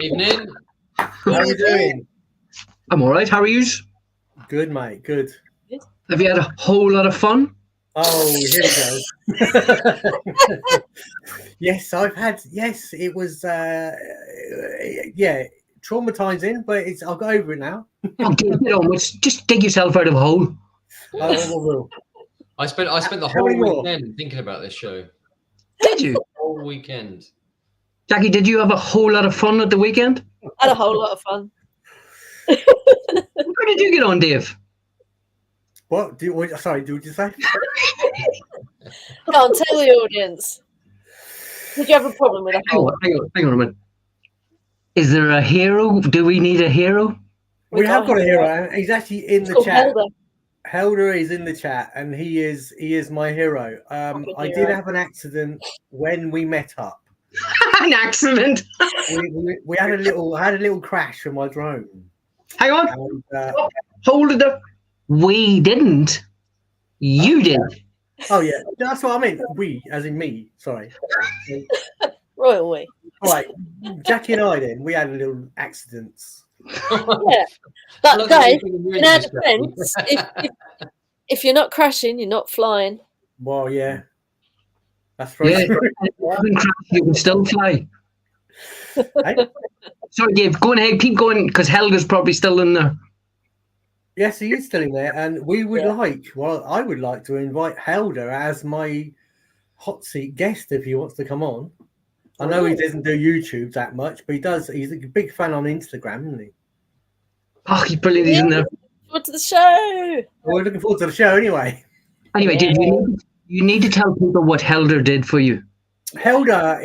Evening. How are you doing? I'm all right. How are you? Good, mate. Good. Have you had a whole lot of fun? Oh, here we go. Yes, I've had. Yes, it was. Yeah, traumatizing, but I'll go over it now. Oh, get on, just dig yourself out of a hole. I will. I spent the Tell me whole more. weekend thinking about this show. Did you? Whole weekend. Jackie, did you have a whole lot of fun at the weekend? I had a whole lot of fun. Where did you get on, Dave? What? Sorry, do you say? Come on, tell the audience. Did you have a problem with a hole? Hang on a minute. Is there a hero? Do we need a hero? We have got a hero. He's actually in the chat. Helder is in the chat, and he is my hero. I did have an accident when we met up. An accident. we had a little crash from my drone. Hang on. And, hold it up. We didn't. You did. Oh yeah, that's what I meant. We, as in me. Sorry. Royal we. All right, Jackie and I. Then we had a little accidents. Yeah, but guys, in our defence, if you're not crashing, you're not flying. Well, yeah, that's right. Yeah, you can still fly. Hey? Sorry, Dave. Go ahead, keep going, because Helga's probably still in there. Yes, he is still in there, and we would I would like to invite Helder as my hot seat guest if he wants to come on. I know he doesn't do YouTube that much, but he does. He's a big fan on Instagram, isn't he? Oh, he's brilliant. He's in there. Forward to the show. We're looking forward to the show anyway. Anyway, Dave, you need to tell people what Helder did for you. Helder,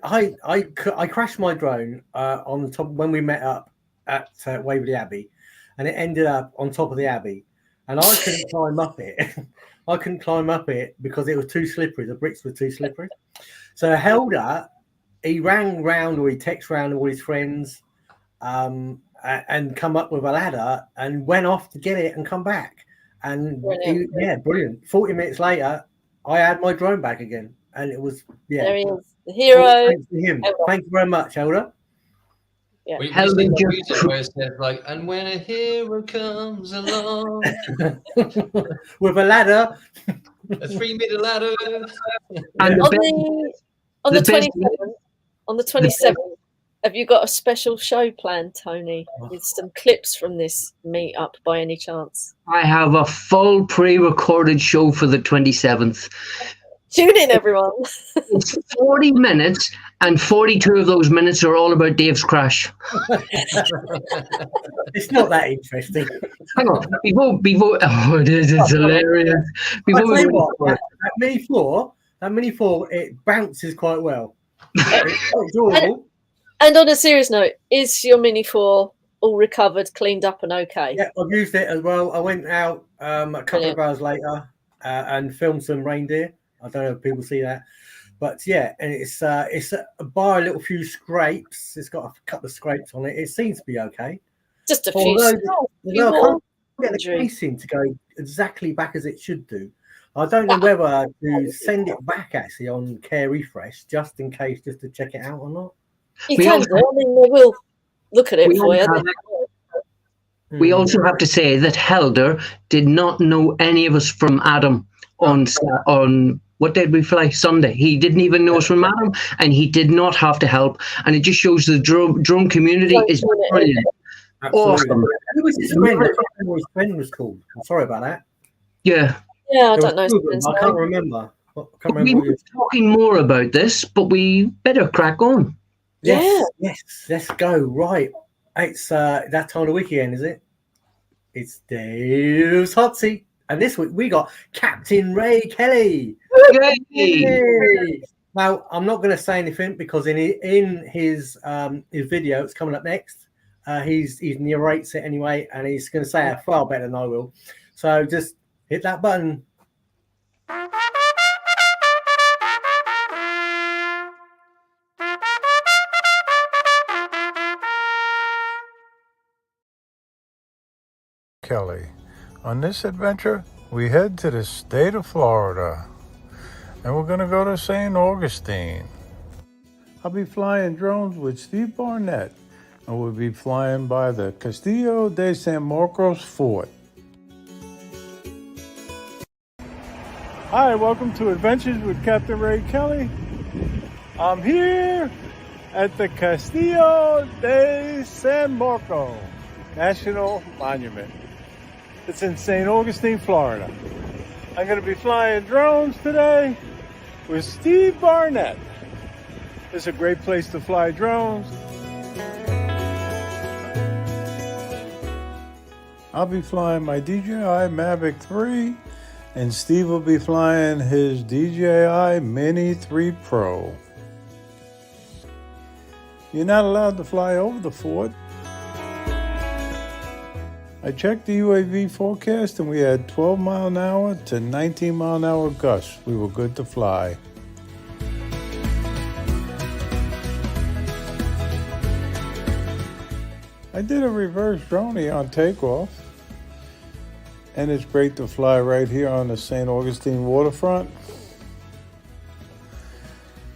I crashed my drone on the top when we met up at Waverley Abbey, and it ended up on top of the Abbey, and I couldn't climb up it. I couldn't climb up it because it was too slippery. The bricks were too slippery. So Helder, he rang round, or he texted round all his friends, and come up with a ladder and went off to get it and come back. And brilliant. 40 minutes later, I had my drone back again, and it was There he is, the hero. Thanks to him. Thank you very much, Helder. Yeah. We sing the music where it says like, and when a hero comes along with a ladder, a 3-meter ladder. And on the 27th, have you got a special show planned, Tony, with some clips from this meet up by any chance? I have a full pre-recorded show for the 27th. Tune in, everyone. It's 40 minutes, and 42 of those minutes are all about Dave's crash. It's not that interesting. Hang on. Before, oh, it is. It's hilarious. That mini four, it bounces quite well. It's quite durable. And on a serious note, is your Mini 4 all recovered, cleaned up, and okay? Yeah, I've used it as well. I went out a couple of hours later and filmed some reindeer. I don't know if people see that, but yeah, and it's bar a little few scrapes. It's got a couple of scrapes on it. It seems to be okay. Just a few. I can't get the casing to go exactly back as it should do. I don't know whether to send it back actually on Care Refresh just in case, just to check it out or not. You can do. I mean, they will look at it for you. We also have to say that Helder did not know any of us from Adam on what did we fly? Sunday. He didn't even know us from Adam, and he did not have to help. And it just shows the drone community is brilliant. Awesome. Who was his friend? I can't remember what his friend was called. I'm sorry about that. Yeah. Yeah, I don't know. I can't remember. We were talking more about this, but we better crack on. Yes, let's go. Right. It's that time of the week again, is it? It's Dave's Hot Seat. And this week we got Captain Ray Kelly. Yay! Now, I'm not going to say anything because in his video, it's coming up next. He narrates it anyway, and he's going to say it far better than I will. So just hit that button. Kelly. On this adventure, we head to the state of Florida, and we're going to go to St. Augustine. I'll be flying drones with Steve Barnett and we'll be flying by the Castillo de San Marcos Fort. Hi, welcome to Adventures with Captain Ray Kelly. I'm here at the Castillo de San Marcos National Monument. It's in St. Augustine, Florida. I'm going to be flying drones today with Steve Barnett. It's a great place to fly drones. I'll be flying my DJI Mavic 3, and Steve will be flying his DJI Mini 3 Pro. You're not allowed to fly over the fort. I checked the UAV forecast and we had 12 mile an hour to 19 mile an hour gusts. We were good to fly. I did a reverse drone on takeoff, and it's great to fly right here on the St. Augustine waterfront.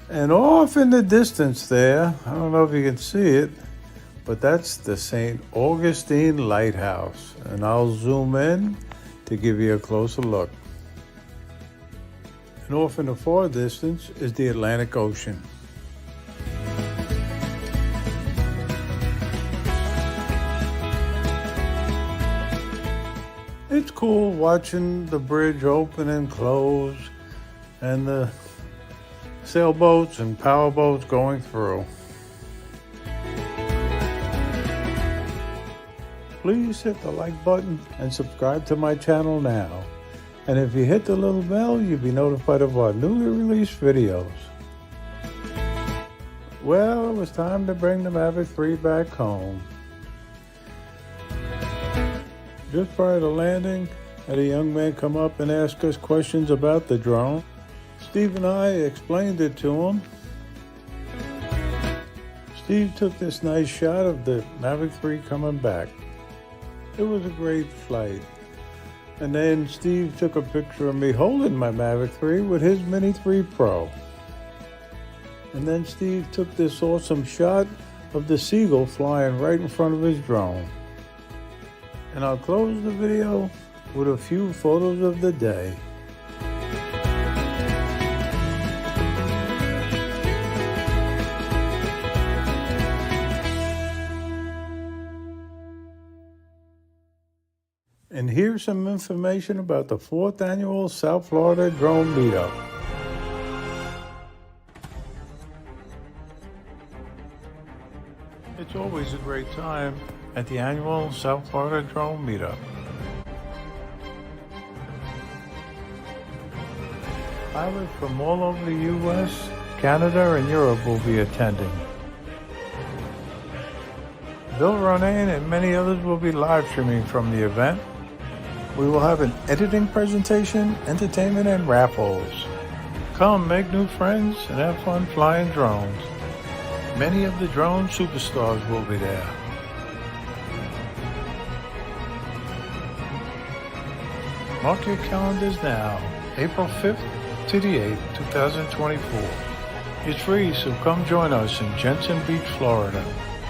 And off in the distance there, I don't know if you can see it, but that's the St. Augustine Lighthouse. And I'll zoom in to give you a closer look. And off in the far distance is the Atlantic Ocean. It's cool watching the bridge open and close and the sailboats and powerboats going through. Please hit the like button and subscribe to my channel now. And if you hit the little bell, you'll be notified of our newly released videos. Well, it was time to bring the Mavic 3 back home. Just prior to landing, had a young man come up and ask us questions about the drone. Steve and I explained it to him. Steve took this nice shot of the Mavic 3 coming back. It was a great flight. And then Steve took a picture of me holding my Mavic 3 with his Mini 3 Pro. And then Steve took this awesome shot of the seagull flying right in front of his drone. And I'll close the video with a few photos of the day. And here's some information about the 4th annual South Florida Drone Meetup. It's always a great time at the annual South Florida Drone Meetup. Pilots from all over the U.S., Canada, and Europe will be attending. Bill Ronayne and many others will be live streaming from the event. We will have an editing presentation, entertainment, and raffles. Come make new friends and have fun flying drones. Many of the drone superstars will be there. Mark your calendars now, April 5th to the 8th, 2024. It's free, so come join us in Jensen Beach, Florida,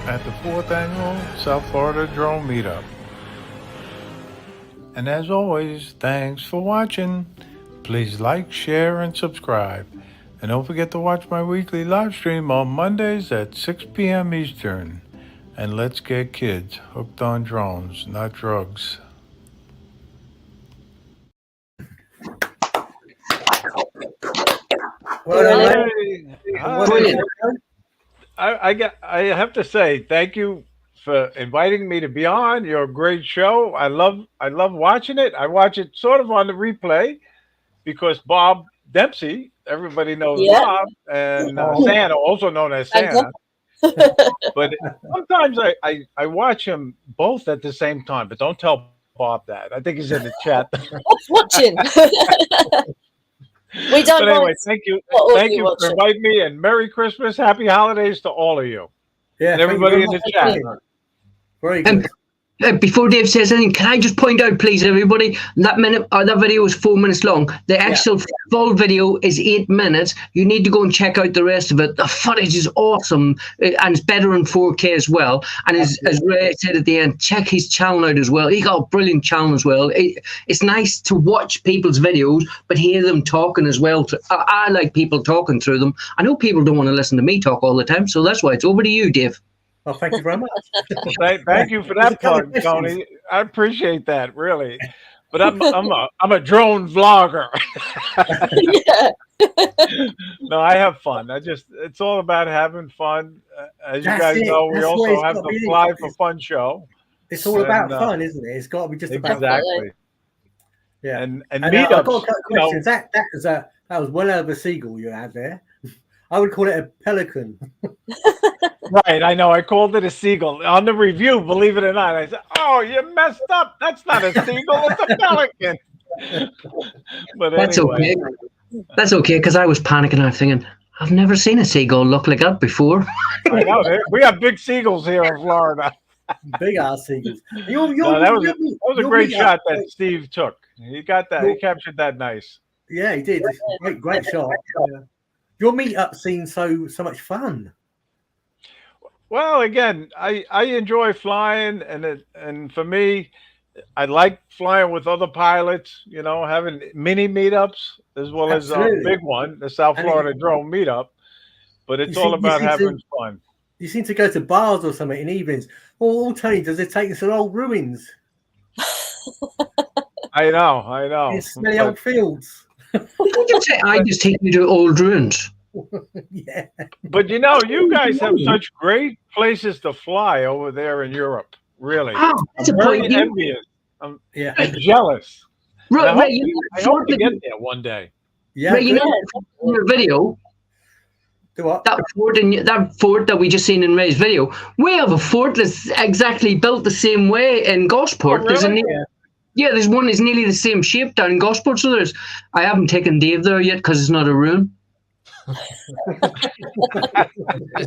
at the 4th annual South Florida Drone Meetup. And as always, thanks for watching. Please like, share, and subscribe. And don't forget to watch my weekly live stream on Mondays at 6 p.m. Eastern. And let's get kids hooked on drones, not drugs. Well, I have to say thank you for inviting me to be on. You're a great show. I love watching it. I watch it sort of on the replay because Bob Dempsey, everybody knows Bob, and Santa, also known as Santa. But sometimes I watch him both at the same time, but don't tell Bob that. I think he's in the chat. Bob's watching. We don't. But anyway, thank you for inviting me, and Merry Christmas, Happy Holidays to all of you. Yeah, and everybody in the chat. Very good. Before Dave says anything, can I just point out, please, everybody, that video is 4 minutes long. The actual full video is 8 minutes. You need to go and check out the rest of it. The footage is awesome, and it's better in 4K as well. And as Ray said at the end, check his channel out as well. He got a brilliant channel as well. It's nice to watch people's videos, but hear them talking as well. I like people talking through them. I know people don't want to listen to me talk all the time, so that's why it's over to you, Dave. Well, thank you very much. Thank you for that plug, Tony. I appreciate that, really. But I'm a drone vlogger. No, I have fun. It's all about having fun. As you guys know, we also have the Fly for Fun show. It's all about fun, isn't it? It's got to be just about fun. Exactly. Yeah. And I've got a couple meetups. questions. That was well over a seagull you had there. I would call it a pelican. Right, I know. I called it a seagull on the review. Believe it or not, I said, "Oh, you messed up. That's not a seagull. It's a pelican." But that's anyway. okay. That's okay, because I was panicking. I was thinking, I've never seen a seagull look like that before. I know. We have big seagulls here in Florida. Big ass seagulls. That was a great shot that Steve took. He got that. He captured that nice. Yeah, he did. Great shot. Yeah. Your meetup seems so much fun. Well, again, I enjoy flying, and for me, I like flying with other pilots. You know, having mini meetups as well as a big one, the South Florida Drone Meetup. But it's all about having fun. You seem to go to bars or something in evenings. Oh, Tony, does it take us to old ruins? I know. It's smelly old fields. I just take you to old ruins. Yeah. But you know, you guys have such great places to fly over there in Europe. Really, that's I'm very envious. I'm jealous. Right, I hope to get there one day. Yeah. Right, you know, in your video, that fort that we just seen in Ray's video, we have a fort that's exactly built the same way in Gosport. Oh, really? There's one that's nearly the same shape down in Gosport. So I haven't taken Dave there yet because it's not a ruin. Has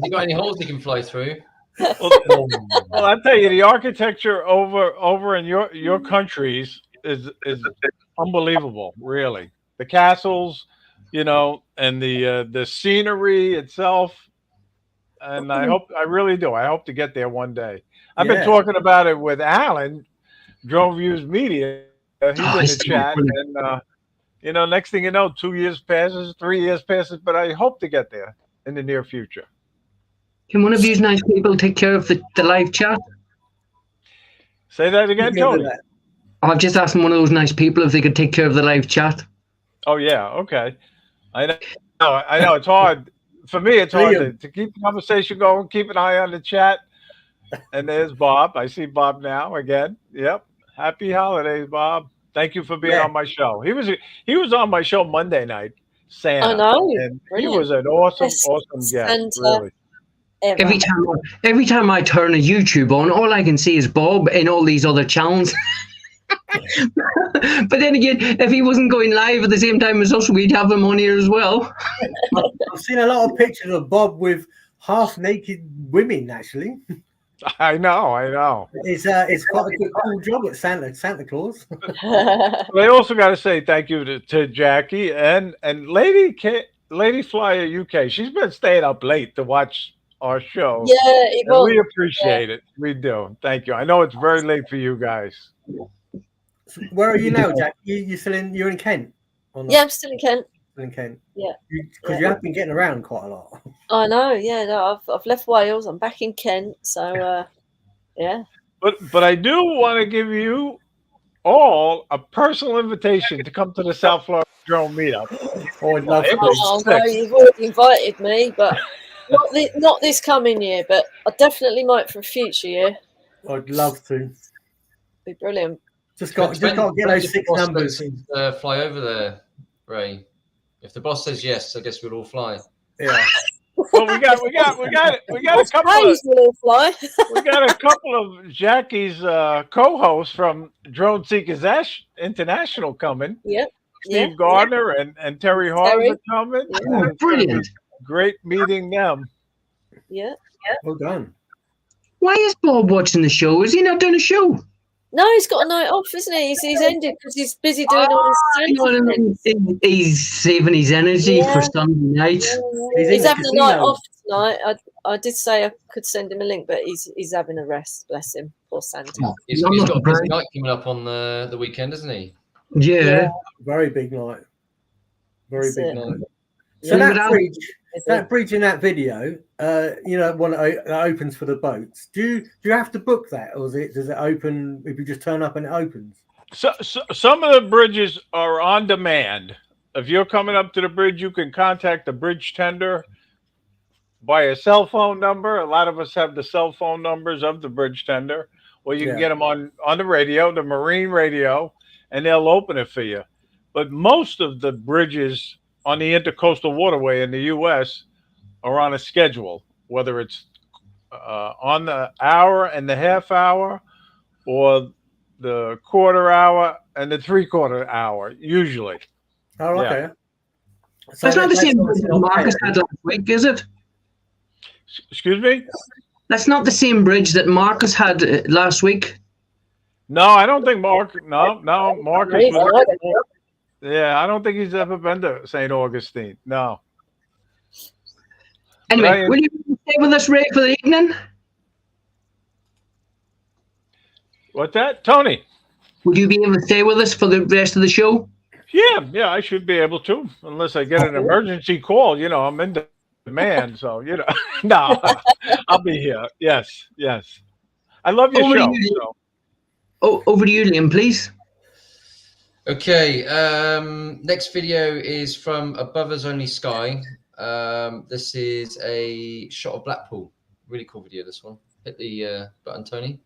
he got any holes he can fly through? Well, I tell you, the architecture over in your countries is unbelievable. Really, the castles, you know, and the scenery itself. And I really do. I hope to get there one day. I've been talking about it with Alan, Drone Views Media. He's in the chat, and you know, next thing you know, 2 years passes, 3 years passes, but I hope to get there in the near future. Can one of you nice people take care of the live chat? Say that again, Tony. I've just asked one of those nice people if they could take care of the live chat. Oh yeah, okay. I know. It's hard for me. It's hard to keep the conversation going, keep an eye on the chat. And there's Bob. I see Bob now again. Yep. Happy holidays, Bob. Thank you for being on my show. He was on my show Monday night, Santa. I know. And he was an awesome guest. Really. Every time I turn a YouTube on, all I can see is Bob in all these other channels. But then again, if he wasn't going live at the same time as us, we'd have him on here as well. I've seen a lot of pictures of Bob with half-naked women, actually. I know. It's quite a good, cool job at Santa Claus. I also got to say thank you to Jackie and Lady Flyer UK. She's been staying up late to watch our show. Yeah, we appreciate it. We do. Thank you. I know it's very late for you guys. So where are you now, Jack? You're in Kent? Yeah, I'm still in Kent. In Kent. Yeah. Because you have been getting around quite a lot. I know. Yeah. No, I've left Wales. I'm back in Kent. So yeah. But I do want to give you all a personal invitation to come to the South Florida Drone Meetup. Oh, I'd love to. Oh, no, you've already invited me, but not this coming year. But I definitely might for a future year. I'd love to. Be brilliant. Just got to get those 6 numbers. Fly over there, Ray. If the boss says yes, I guess we'll all fly. Yeah. Well, we got a couple of Jackie's co-hosts from Drone Seekers International coming. Yep. Steve Gardner and Terry Hall are coming. Yeah. Brilliant. Great meeting them. Yeah. Well done. Why is Bob watching the show? Is he not doing a show? No, he's got a night off, isn't he? He's ended because he's busy doing all You know what I his mean? He's saving his energy for Yeah. Sunday night. He's in He's the having a night casino. off tonight. I did say I could send him a link, but he's having a rest. Bless him, poor Santa. He's I'm not got a busy surprised. night coming up on the weekend, isn't he? Yeah. Very big night. Very That's big it. night. Yeah. So Without- that bridge in that video, one that opens for the boats. Do you have to book that, or does it open if you just turn up and it opens? So some of the bridges are on demand. If you're coming up to the bridge, you can contact the bridge tender by a cell phone number. A lot of us have the cell phone numbers of the bridge tender, or you can Yeah. get them on the radio, the marine radio, and they'll open it for you. But most of the bridges on the intercoastal waterway in the U.S. are on a schedule, whether it's on the hour and the half hour, or the quarter hour and the 3/4 hour, usually. Oh, Yeah. okay. That's not the same bridge obviously that not Marcus fair. had last week, is it? Excuse me? That's not the same bridge that Marcus had last week. No, I don't think Marcus Amazing, was. I don't know. Yeah, I don't think he's ever been to St. Augustine. No. Anyway, Brian- will you stay with us, Ray, for the evening? What's that? Tony? Would you be able to stay with us for the rest of the show? Yeah, I should be able to, unless I get an emergency call. I'm in demand, so no, I'll be here. Yes. I love your Over to show. you. So. Oh, over to you, Liam, please. Okay, next video is from Above Us Only Sky. This is a shot of Blackpool. Really cool video, this one. Hit the button, Tony.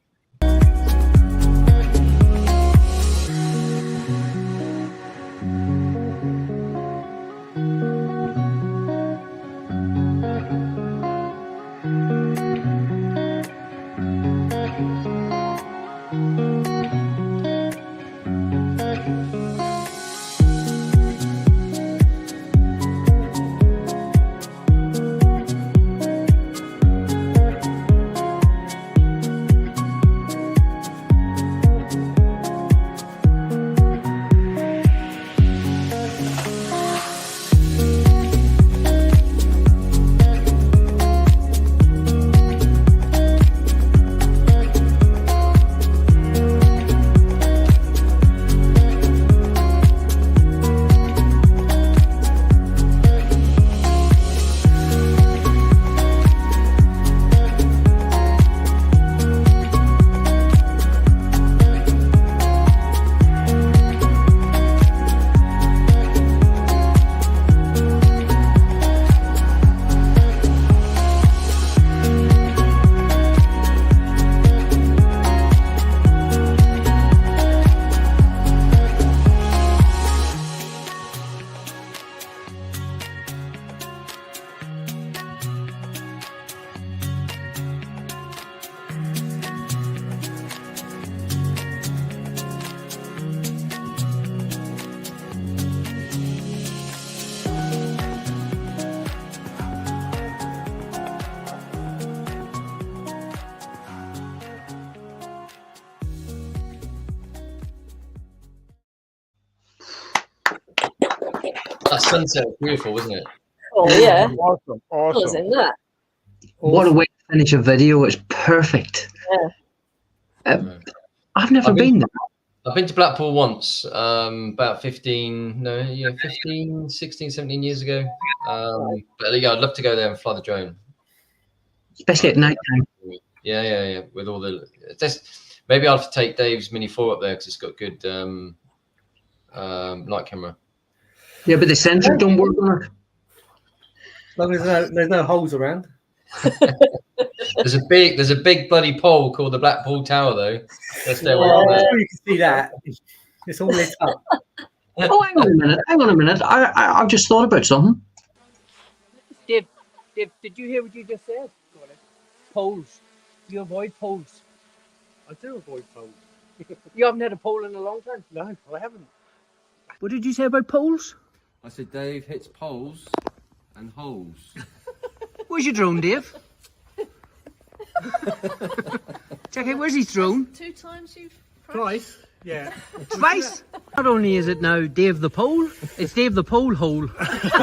That sunset was beautiful, wasn't it? Oh yeah, Awesome. I was in that. What a way to finish a video. It's perfect. Yeah. I've never been there. I've been to Blackpool once, about 16, 17 years ago. But yeah, I'd love to go there and fly the drone. Especially at night time. Yeah. With all the, maybe I'll have to take Dave's Mini 4 up there because it's got good night camera. Yeah, but the sensor don't work on it. As long as there's no holes around. There's a big bloody pole called the Blackpool Tower though. That's there. I'm sure you can see that. It's all lit up. Oh, hang on a minute. I've just thought about something. Dave, did you hear what you just said? Poles. You avoid poles. I do avoid poles. You haven't had a pole in a long time. No, I haven't. What did you say about poles? I said Dave hits poles and holes. Where's your drone, Dave? Jackie, where's his drone? 2 times you've Twice. Yeah. Twice. Not only is it now Dave the Pole, it's Dave the Pole Hole. The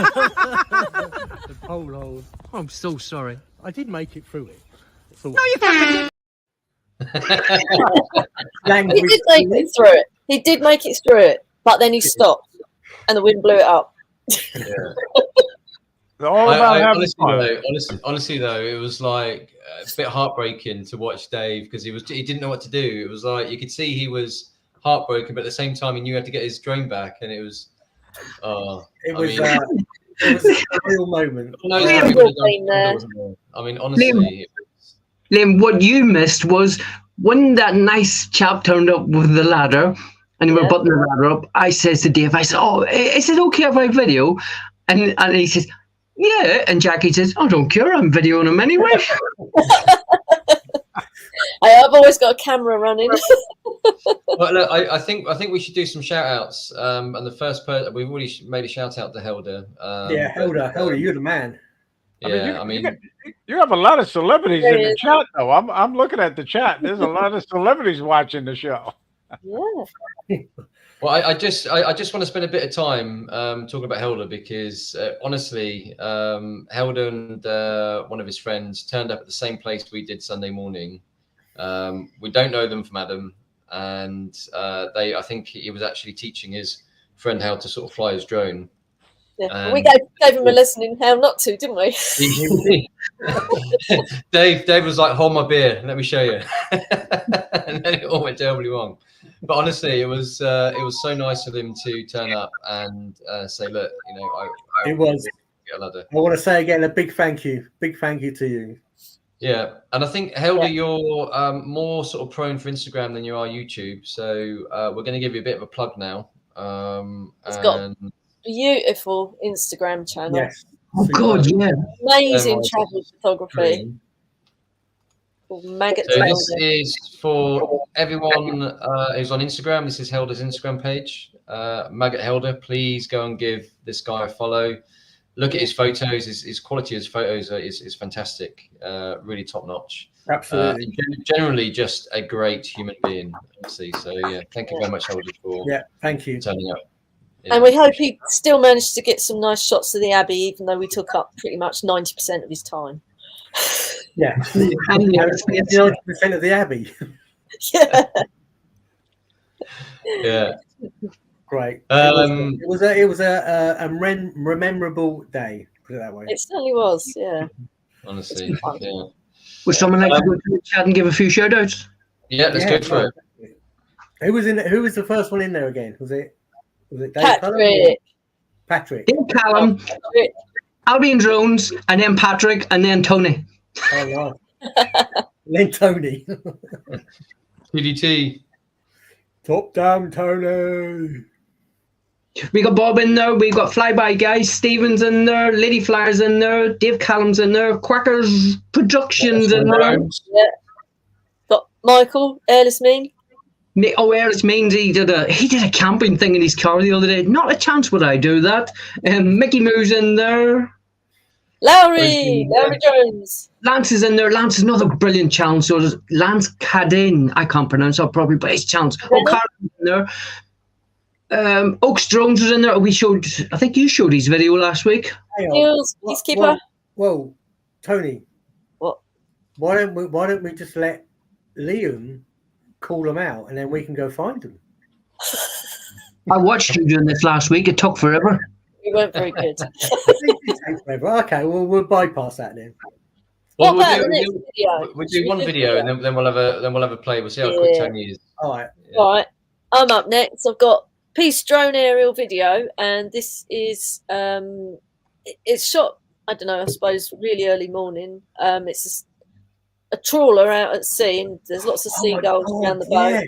pole hole. Oh, I'm so sorry. I did make it through it. So No, you fucking He did make it through it. He did make it through it, but then he stopped, and the wind blew it up. It's all about having fun. Honestly, though, it was like a bit heartbreaking to watch Dave because he didn't know what to do. It was like you could see he was heartbroken, but at the same time he knew he had to get his drone back, and it was. It was a real moment. I mean, honestly. Liam, what you missed was when that nice chap turned up with the ladder and we were buttoning the ladder up. I says to Dave, I said, "Oh, is it okay if I video?" And he says, "Yeah." And Jackie says, "I don't care. I'm videoing him anyway." I've always got a camera running. Well, look, I think we should do some shout outs. And the first person we've already made a shout out to Helder. Helder, you're the man. Yeah, You have a lot of celebrities in the chat, though. I'm looking at the chat. There's a lot of celebrities watching the show. Yeah. Well, I just want to spend a bit of time talking about Helder because honestly, Helder and one of his friends turned up at the same place we did Sunday morning. We don't know them from Adam, and I think he was actually teaching his friend how to sort of fly his drone. Yeah. We gave him a lesson in how not to, didn't we? Dave was like, "Hold my beer, let me show you," and then it all went terribly wrong. But honestly, it was so nice of him to turn up and say, "Look, I was. Get a ladder." I want to say again a big thank you to you. Yeah, and I think Helder, you're more sort of prone for Instagram than you are YouTube, so we're going to give you a bit of a plug now. It's got beautiful Instagram channel. Yes. Oh God, yeah. Amazing travel photography. Maggot. So this is for everyone who's on Instagram. This is Helder's Instagram page. Maggot Helder, please go and give this guy a follow. Look at his photos. His quality of his photos is fantastic. Really top notch. Absolutely. Generally, just a great human being. See, so yeah, thank you very much, Helder, for thank you turning up. Yeah. And we hope he still managed to get some nice shots of the Abbey, even though we took up pretty much 90% of his time. Yeah, 90% of the Abbey. Yeah. Yeah. Great. It was a memorable day. Put it that way. It certainly was. Yeah. Honestly. Yeah. Would someone like to go to the chat and give a few shout outs? Yeah, let's go for it. Who was the first one in there again? Was it Dave Patrick? Dave Callum, Albion Drones, and then Patrick, and then Tony. Oh no. Then Tony. PDT. Top down, Tony. We got Bob in there. We got Flyby Guys, Stevens in there, Lady Flyers in there, Dave Callum's in there, Quackers Productions in there. Yeah. Got Michael Airless Mean. Airless Means he did a camping thing in his car the other day. Not a chance would I do that. Mickey Moo's in there. Lowry Jones. Lance is in there. Lance is another brilliant challenge. So there's Lance Cadin. I can't pronounce that properly, but it's challenge. O'Carroll's in there. Oaks Drones was in there. I think you showed his video last week. Peacekeeper. Well, Tony. What? Why don't we just let Liam call them out and then we can go find them? I watched you doing this last week. It took forever. We weren't very good. Okay, well we'll bypass that then. Well, we'll do one video and then we'll have a play. We'll see how quick Tony is. All right. Yeah. All right. I'm up next. I've got Peace Drone aerial video, and this is it's shot. I don't know. I suppose really early morning. It's a trawler out at sea, and there's lots of seagulls around the boat. Yeah.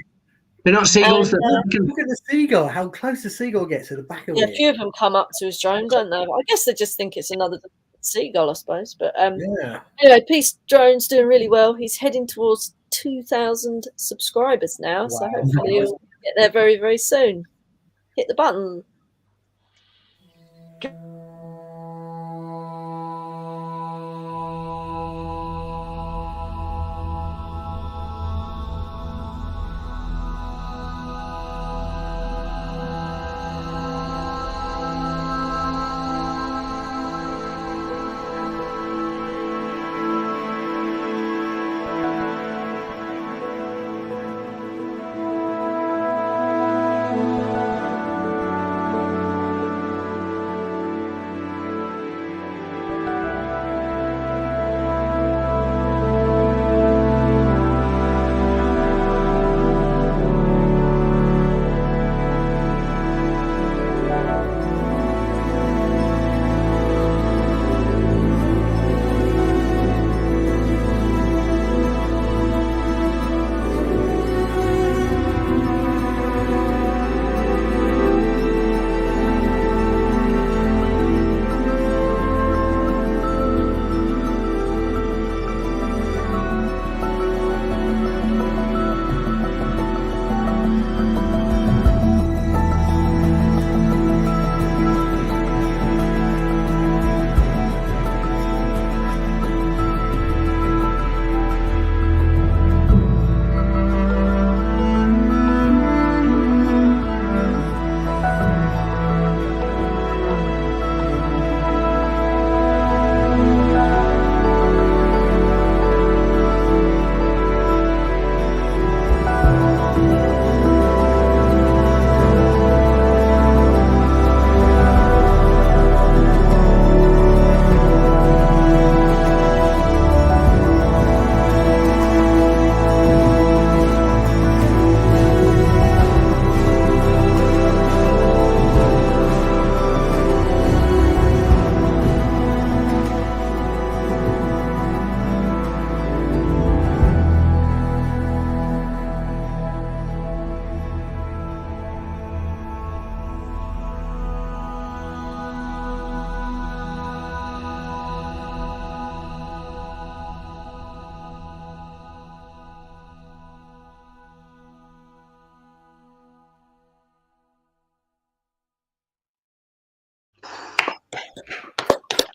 They're not seagulls. Look at the seagull. How close the seagull gets to the back of it. Yeah, a few of them come up to his drone, don't they? I guess they just think it's another seagull, I suppose. But anyway, Peace Drone's doing really well. He's heading towards 2,000 subscribers now, so hopefully he'll get there very, very soon. Hit the button.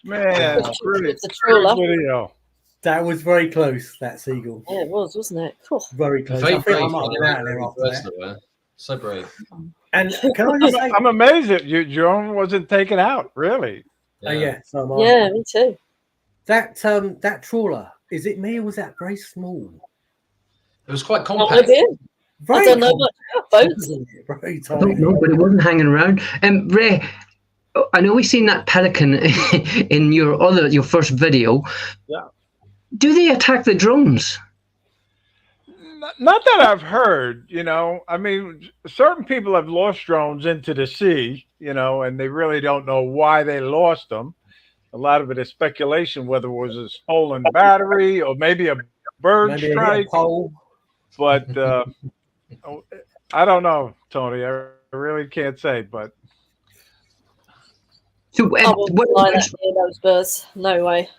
Man, With great, the trawler. great video. That was very close, that seagull. Yeah, it was, wasn't it? Cool. Very close. Very I think I brave. might have been out of there after Birds that. that were. So brave. And can I just say, I'm amazed that your own wasn't taken out. Really? yeah, so am I. Yeah, me too. That trawler, is it me or was that very small? It was quite No compact. idea. I Very don't know much about boats. wasn't it? Very I tiny. don't know, but it wasn't hanging around. Ray, I know we've seen that pelican in your first video. Yeah. Do they attack the drones? Not that I've heard, you know. I mean, certain people have lost drones into the sea, you know, and they really don't know why they lost them. A lot of it is speculation, whether it was a stolen battery or maybe a bird Maybe strike. a pole. But I don't know, Tony. I really can't say. But So, I wouldn't fly that near those birds. No way.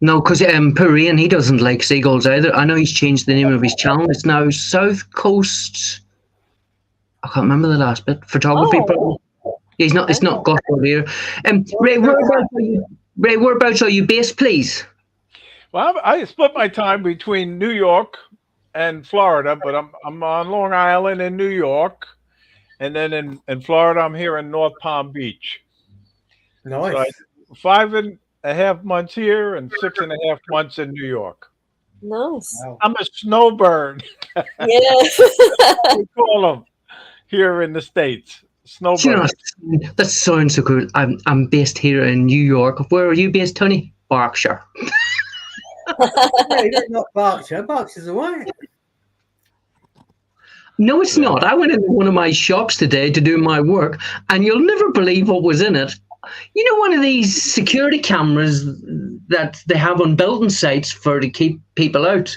no, because poor Ian, he doesn't like seagulls either. I know he's changed the name of his channel. It's now South Coast. I can't remember the last bit. Photography. Oh. Probably. It's not gospel here. Ray, whereabouts are you based, please? well, I split my time between New York and Florida, but I'm on Long Island in New York, and then in Florida I'm here in North Palm Beach. Nice. So 5.5 months here and 6.5 months in New York. Nice. Wow. I'm a snowbird. Yeah. We call them here in the States. Do you know, Snowbird. that sounds so cool. I'm based here in New York. Where are you based, Tony? Berkshire. Hey, that's not Berkshire. Berkshire's all right. No, it's not. I went into one of my shops today to do my work, and you'll never believe what was in it. You know, one of these security cameras that they have on building sites to keep people out.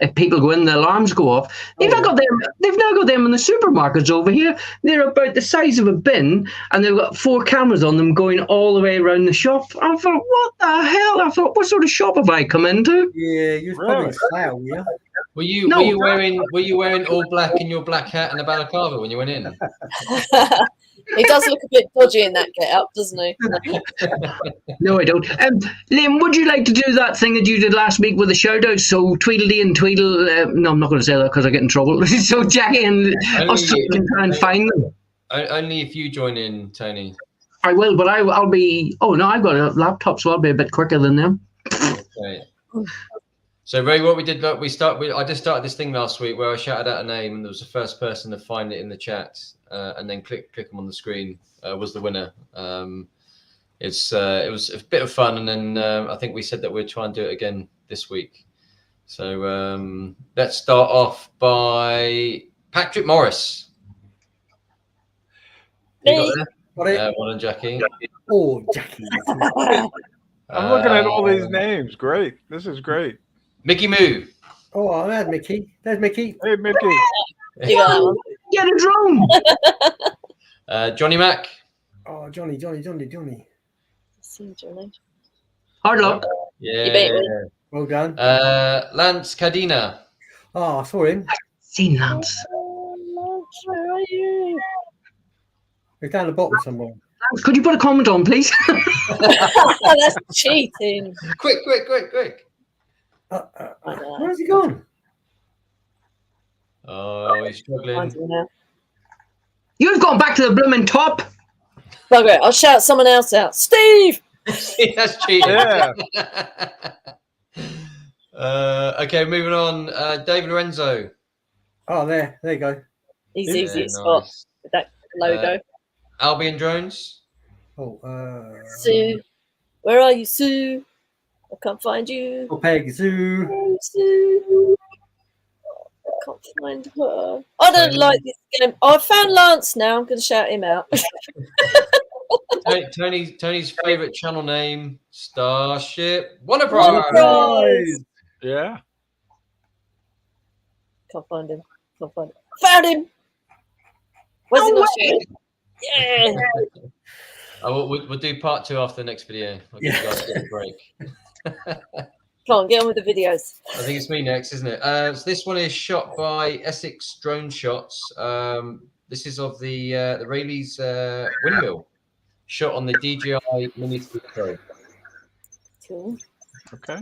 If people go in, the alarms go off. They've now got them in the supermarkets over here. They're about the size of a bin, and they've got 4 cameras on them going all the way around the shop. I thought, what the hell? I thought, what sort of shop have I come into? Yeah, you was probably slow, yeah. Were you wearing all black in your black hat and a balaclava when you went in? He does look a bit dodgy in that get up, doesn't he? No, I don't. Liam, would you like to do that thing that you did last week with the shout out? So Tweedledee and Tweedle, no, I'm not going to say that because I get in trouble. So Jackie and us can try and find them. Only if you join in, Tony. I will, but I'll be, oh no, I've got a laptop, so I'll be a bit quicker than them. Okay. So Ray, what we did, I just started this thing last week where I shouted out a name and there was the first person to find it in the chat and then click them on the screen was the winner. It was a bit of fun, and then I think we said that we'd try and do it again this week. So let's start off by Patrick Morris. You got there? Well done, Jackie. Oh, Jackie. I'm looking at all these names. Great. This is great. Mickey Moo. Oh, there's Mickey. There's Mickey. Hey, Mickey. You got that one. Get a drone. Johnny Mac. Oh, Johnny. See, Johnny. Hard luck. Yeah. You beat me. Well done. Lance Cadena. Oh, I saw him. Seen Lance. Where are you? He's down the bottom somewhere. Lance, could you put a comment on, please? That's cheating. Quick. Where's he gone? Oh, he's struggling. Find him now. You've gone back to the blooming top. Bugger it. I'll shout someone else out. Steve! That's cheating. Yeah. Okay, moving on. David Lorenzo. Oh, there you go. He's Yeah, easy to spot nice. with that logo. Albion Drones. Oh, Sue. Where are you, Sue? I can't find you. oh, Peg Zoo. Oh, Sue. I can't find her. I don't like this game. Oh, I found Lance now. I'm going to shout him out. Tony's favorite channel name, Starship Wonder Wonderprize. Prize. Yeah. Can't find him. Found him. Where's he not showing? Yeah. Oh, we'll do part 2 after the next video. I'll give you guys a bit of a break. Come on, get on with the videos. I think it's me next, isn't it? So this one is shot by Essex Drone Shots. This is of the Rayleigh's windmill, shot on the DJI Mini 3 Pro. Cool. Okay.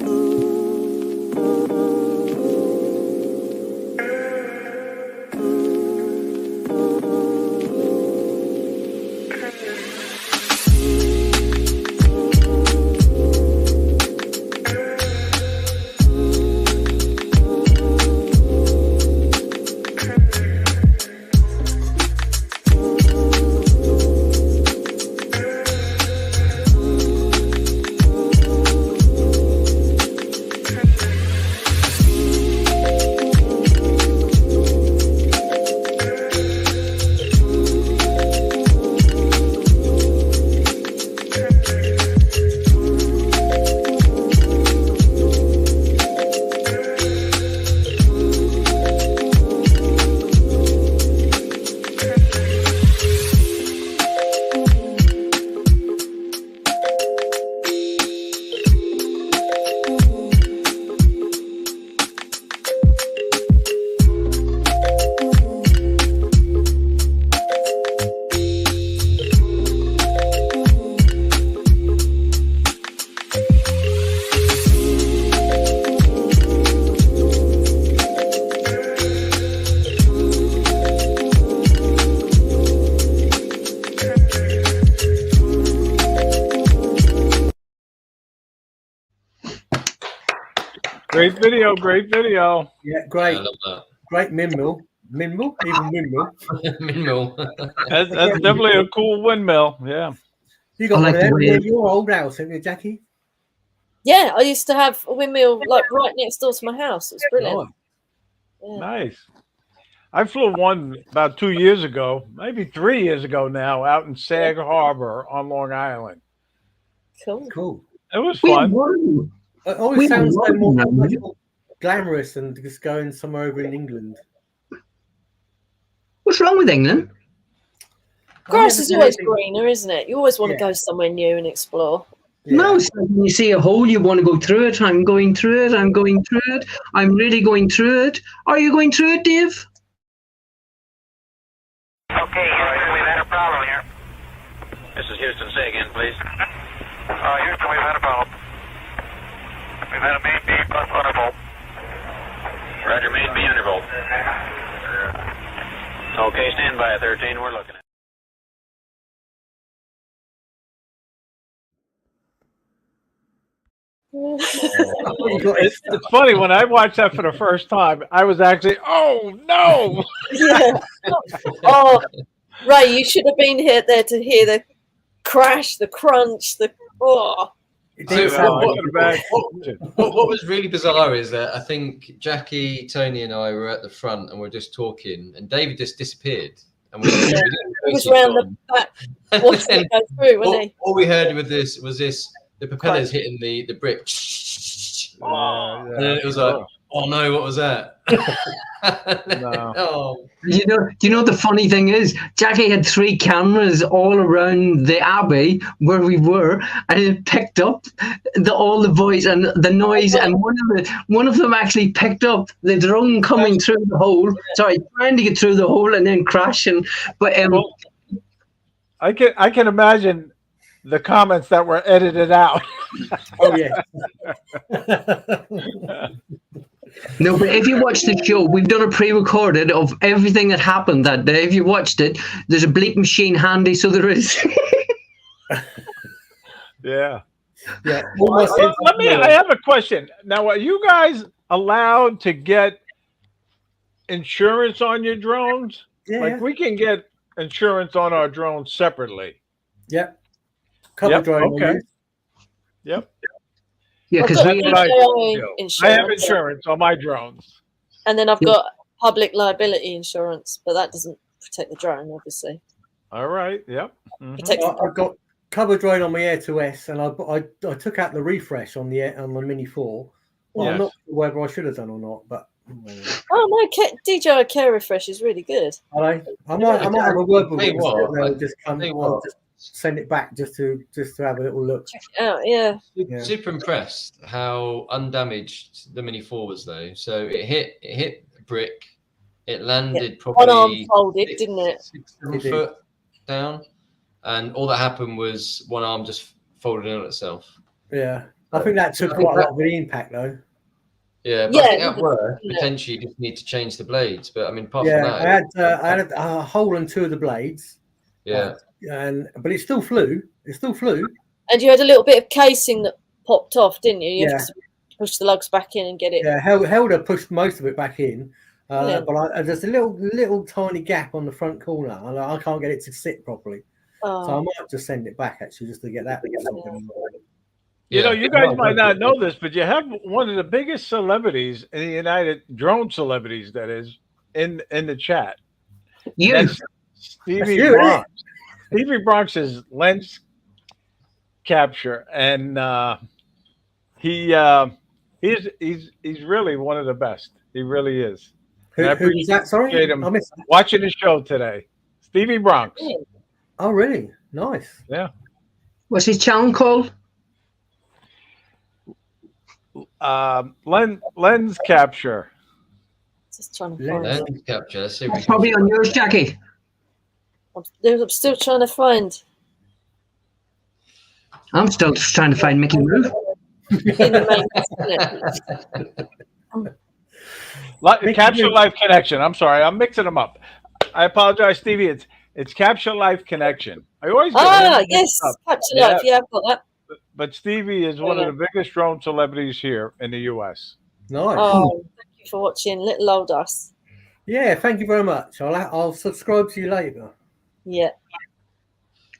Great video, great video. Yeah, great. I love that. Great windmill. Windmill? Even windmill. Windmill. That's definitely a cool windmill. Yeah. You got I like one of the them way- near your old house, haven't you, Jackie? Yeah, I used to have a windmill like right next door to my house. It was brilliant. Yeah. Nice. I flew one about 2 years ago, maybe 3 years ago now, out in Sag Harbor on Long Island. Cool. Cool. It was We fun. won. It always We sounds so won, more, man. much more glamorous than just going somewhere over in England. What's wrong with England? Grass I've is never always been- greener, isn't it? You always want to Yeah. go somewhere new and explore. Yeah. No, it's like when you see a hole, you want to go through it. I'm going through it. I'm going through it. I'm really going through it. Are you going through it, Dave? Okay, Houston, we've had a problem here. This is Houston. Say again, please. Houston, we've had a problem. We've had a main B plus undervolt. Roger, main B undervolt. Okay, stand by, 13. We're looking at it. You got It's funny, when I watched that for the first time, I was actually, oh no! Yeah. Oh, Ray, you should have been here there to hear the crash, the crunch, the oh. It So did Yeah, sound I like could've bagged- What was really bizarre is that I think Jackie, Tony, and I were at the front and we're just talking, and David just disappeared. And we He was round the back watching it go through, wasn't he? all we heard with this was the propellers hitting the brick. Yeah, And then it was like, oh no, what was that? No. Oh, Do you know the funny thing is, Jackie had 3 cameras all around the abbey where we were, and it picked up all the voice and the noise, and one of them actually picked up the drone coming through the hole. Sorry, trying to get through the hole and then crashing. But Well, I can imagine the comments that were edited out. oh yeah. no, but if you watch the show, we've done a pre-recorded of everything that happened that day. If you watched it, there's a bleep machine handy, so there is. Yeah. Yeah. Almost I have a question. Now, are you guys allowed to get insurance on your drones? Yeah. Like, we can get insurance on our drones separately. Yep. Cover Yep, drone. okay. we Yep. Yeah, I've because got we what I DJI do. insurance, I have insurance on my drones. and then I've Yeah. got public liability insurance, but that doesn't protect the drone, obviously. All right. Yep. Mhm. Protects the I've got cover drone on my Air 2S, and I took out the refresh on the Mini 4. Well, I'm Yes. not sure whether I should have done or not, but Oh no, DJI Care Refresh is really good. I might have a word with Hey, them. what? They'll just come. Hey, I'll what? just send it back just to have a little look. Check it out, yeah. Yeah. super impressed how undamaged the Mini 4 was though. So it hit a brick, it landed One arm probably folded, didn't it? 6-7 It did. foot down, and all that happened was one arm just folded in on itself. Yeah. I think that took quite a lot of the impact, though. Yeah, but Yeah, I think at it- work, yeah. potentially you just need to change the blades. But I mean, apart from Yeah, that, I had a hole in 2 of the blades. yeah. But it still flew. It still flew. And you had a little bit of casing that popped off, didn't you? You Yeah. have to push the lugs back in and get it. Yeah, Helder pushed most of it back in. Brilliant. But there's a little tiny gap on the front corner, and I can't get it to sit properly. So I Oh, might just send it back actually, just to get that. You know, Yeah. you guys might not know this, but you have one of the biggest celebrities in the United drone celebrities that is in the chat. You. That's Stevie That's you, Bronx. Stevie Bronx is lens capture, and he's really one of the best. He really is. Who I was that? Sorry, appreciate him I missed that. watching the show today. Stevie Bronx. Oh, really? Nice. Yeah. What's his channel called? Lens capture. just trying to find Lens. it. Lens capture. Let's see if we That's can. probably on yours, Jackie. I'm still trying to find. I'm still just trying to find Mickey Mouse. In the main, Capture Life Connection. I'm sorry, I'm mixing them up. I apologize, Stevie. It's Capture Life Connection. I always get them mixed yes, up. Capture Yeah. Life. Yeah, I've got that. But Stevie is one of the biggest drone celebrities here in the U.S. Nice. Oh, thank you for watching, little old us. Yeah, thank you very much. I'll subscribe to you later. Yeah,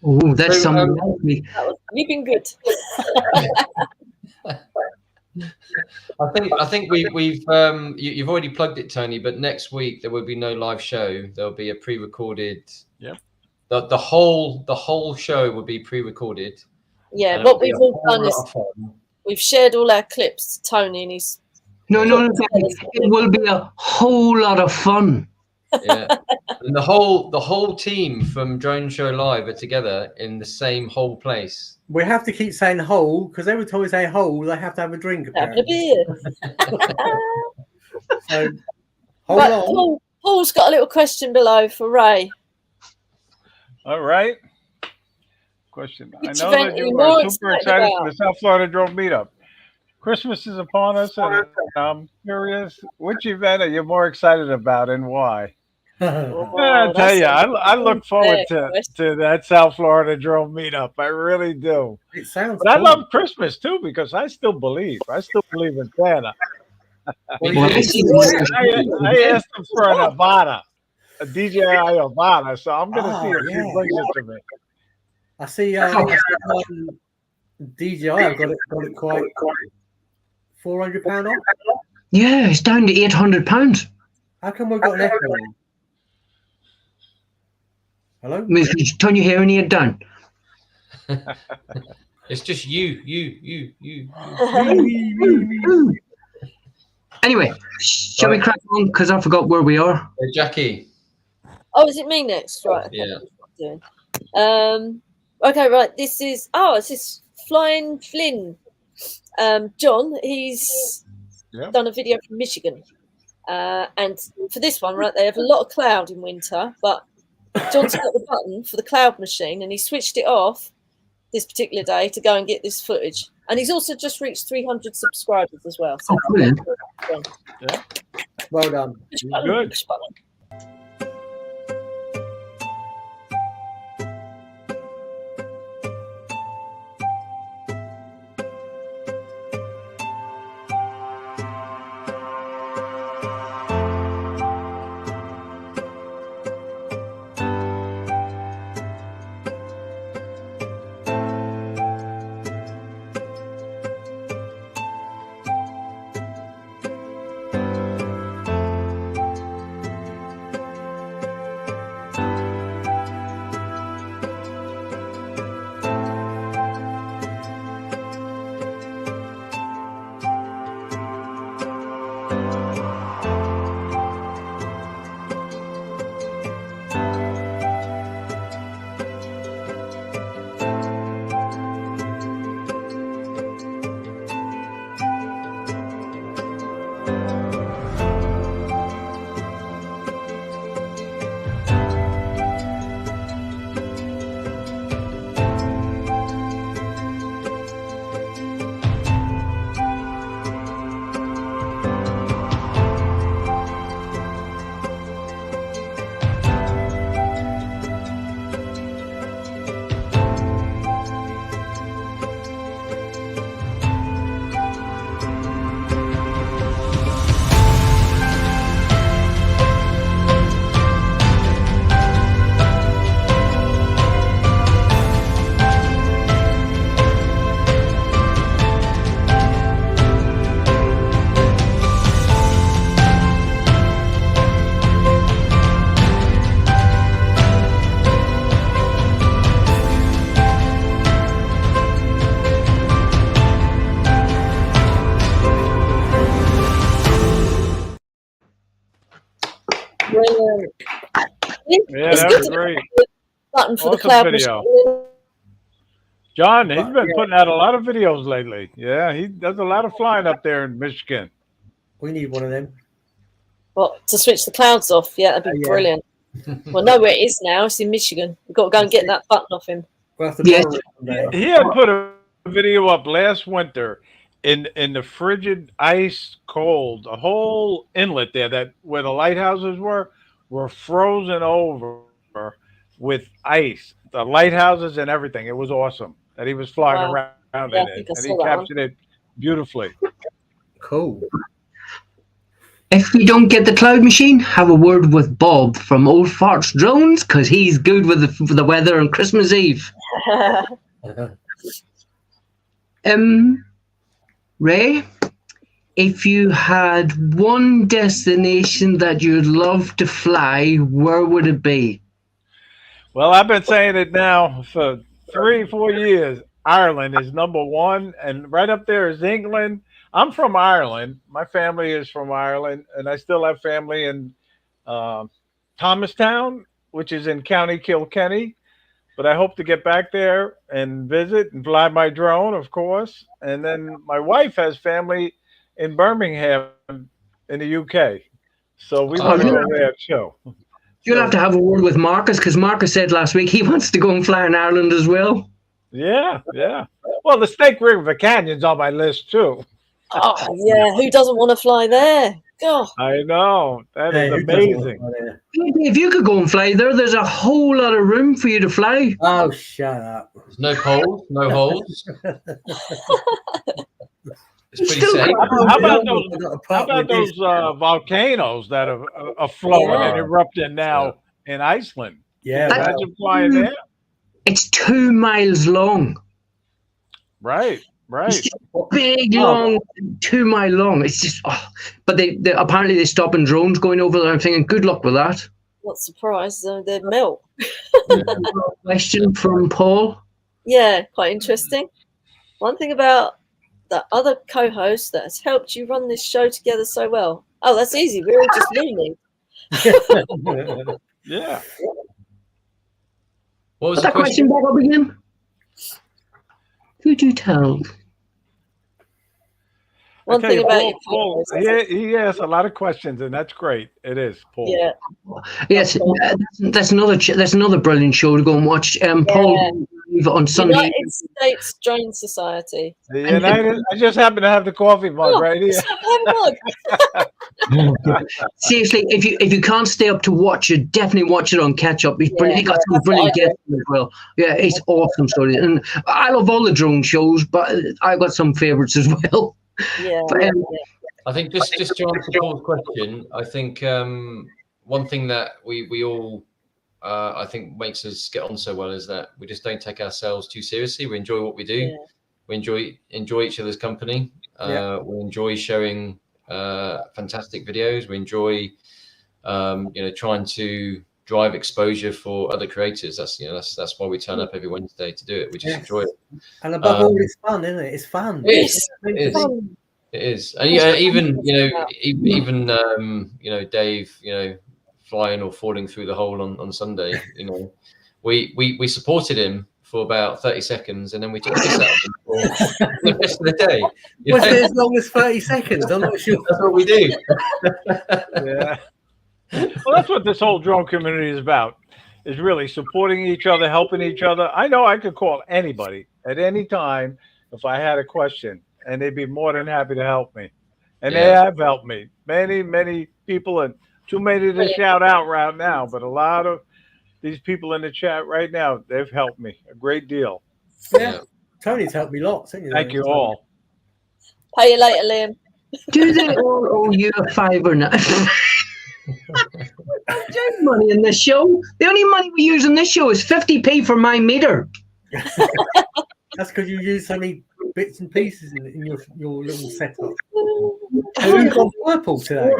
Oh, that's So, something else. you've been good. I think we've you've already plugged it, Tony. But next week there will be no live show. There'll be a pre-recorded. Yep. The whole show will be pre-recorded. Yeah, and what it'll be we've a all whole done is lot of fun. we've shared all our clips to Tony, and he's No, Jackie, it will be a whole lot of fun. Yeah, and the whole team from Drone Show Live are together in the same whole place. We have to keep saying hole because every time we say hole, they have to have a drink. having a Apparently. beer. So hold Right, on. Paul's got a little question below for Ray. All right. Question. Which I know event that are you you are more super excited excited for about? the South Florida Drone Meetup. Christmas is upon us, and I'm curious, which event are you more excited about and why? I'll tell that's you, a I look forward fair to that South Florida Drone Meetup. I really do. It sounds. But I cool. love Christmas too because I still believe. I still believe in Santa. Well, Well, I see the- I asked him for an Avata, a DJI Avata, so I'm going to see if yeah. he brings it to me. I see. DJI, I've got it quite £400 off. Yeah, it's down to £800. How come we've got an echo on? Hello? Turn your hearing aid down. It's just you. Anyway, shall we crack on? Because I forgot where we are. Jackie. Oh, is it me next? Right. Okay. Yeah. That's what I'm doing. Okay, right. This is Flying Flynn. John, he's Yep. done a video from Michigan. And for this one, right, they have a lot of cloud in winter, but John's got the button for the cloud machine and he switched it off this particular day to go and get this footage. And he's also just reached 300 subscribers as well. So Oh, brilliant. Well done. push button, Good. push button. Yeah, that was great. Button for the Awesome cloud video. machine. John, he's been putting out a lot of videos lately. Yeah, he does a lot of flying up there in Michigan. We need one of them. What, to switch the clouds off? Yeah, that'd be Yeah. brilliant. Well, know where it is now. It's in Michigan. We've got to go and get that button off him. We'll have to Yes. borrow it someday. He had put a video up last winter in the frigid ice cold. The whole inlet there, that where the lighthouses were frozen over with ice. The lighthouses and everything. It was awesome. That he was flying Wow. around Yeah, I in think it, I and saw he that one. captured it beautifully. Cool. If you don't get the cloud machine, have a word with Bob from Old Farts Drones, because he's good with the weather on Christmas Eve. Ray, if you had one destination that you'd love to fly, where would it be? Well, I've been saying it now for 3-4 years. Ireland is number one, and right up there is England. I'm from Ireland. My family is from Ireland, and I still have family in Thomastown, which is in County Kilkenny. But I hope to get back there and visit and fly my drone, of course. And then my wife has family in Birmingham in the UK. So we want to go there too. You'll have to have a word with Marcus, because Marcus said last week he wants to go and fly in Ireland as well. Yeah, yeah. Well, the Snake River Canyon's on my list too. Oh, yeah. Who doesn't want to fly there? God. I know. That is Who doesn't want amazing. one there? If you could go and fly there, there's a whole lot of room for you to fly. Oh, shut up. There's no poles, no holes. It's pretty Still safe. How about those volcanoes that are flowing Yeah. and erupting now in Iceland? Yeah, That- Imagine flying there. It's 2 miles long. Right, It's right. just big, long, 2 mile long. It's just, but they apparently they stop in drones going over there. I'm thinking, good luck with that. Not surprised. They'd melt. Question from Paul. Yeah, quite interesting. One thing about the other co-host that has helped you run this show together so well. Oh, that's easy. We're all just loony. Yeah. What was What's the that question back up again? Could you tell? One I tell thing you, about Paul, your he asks a lot of questions, and that's great. It is, Paul. yeah, Yes, that's another brilliant show to go and watch. Paul on Sunday. United States Drone Society. The United, I just happen to have the coffee mug Oh, right here. have a mug. Seriously, if you can't stay up to watch it, definitely watch it on catch up. He's brilliant. He got some that's brilliant what I guests as well. Yeah, it's awesome story. And I love all the drone shows, but I've got some favorites as well. Yeah, But, I think just to answer Paul's question, I think one thing that we all I think makes us get on so well is that we just don't take ourselves too seriously. We enjoy what we do. Yeah. We enjoy each other's company. We enjoy showing fantastic videos. We enjoy trying to drive exposure for other creators. That's why we turn up every Wednesday to do it. We just enjoy it. And above all, it's fun, isn't it? It's fun. It is. It is. And even Dave, flying or falling through the hole on Sunday, we supported him for about 30 seconds, and then we took a piss out of him for the rest of the day. Was it as long as 30 seconds? I'm not sure. That's what we do. Yeah. Well, that's what this whole drone community is about, is really supporting each other, helping each other. I know I could call anybody at any time if I had a question, and they'd be more than happy to help me. And they have helped me. Many, many people, and too many to shout out right now, but a lot of these people in the chat right now, they've helped me a great deal. Yeah. Tony's helped me lots. Thank you all. Pay you later, Liam. Do they all owe you a $5 now? There's money in this show. The only money we use in this show is 50p for my meter. That's because you use so many bits and pieces in your little setup. You've gone purple today.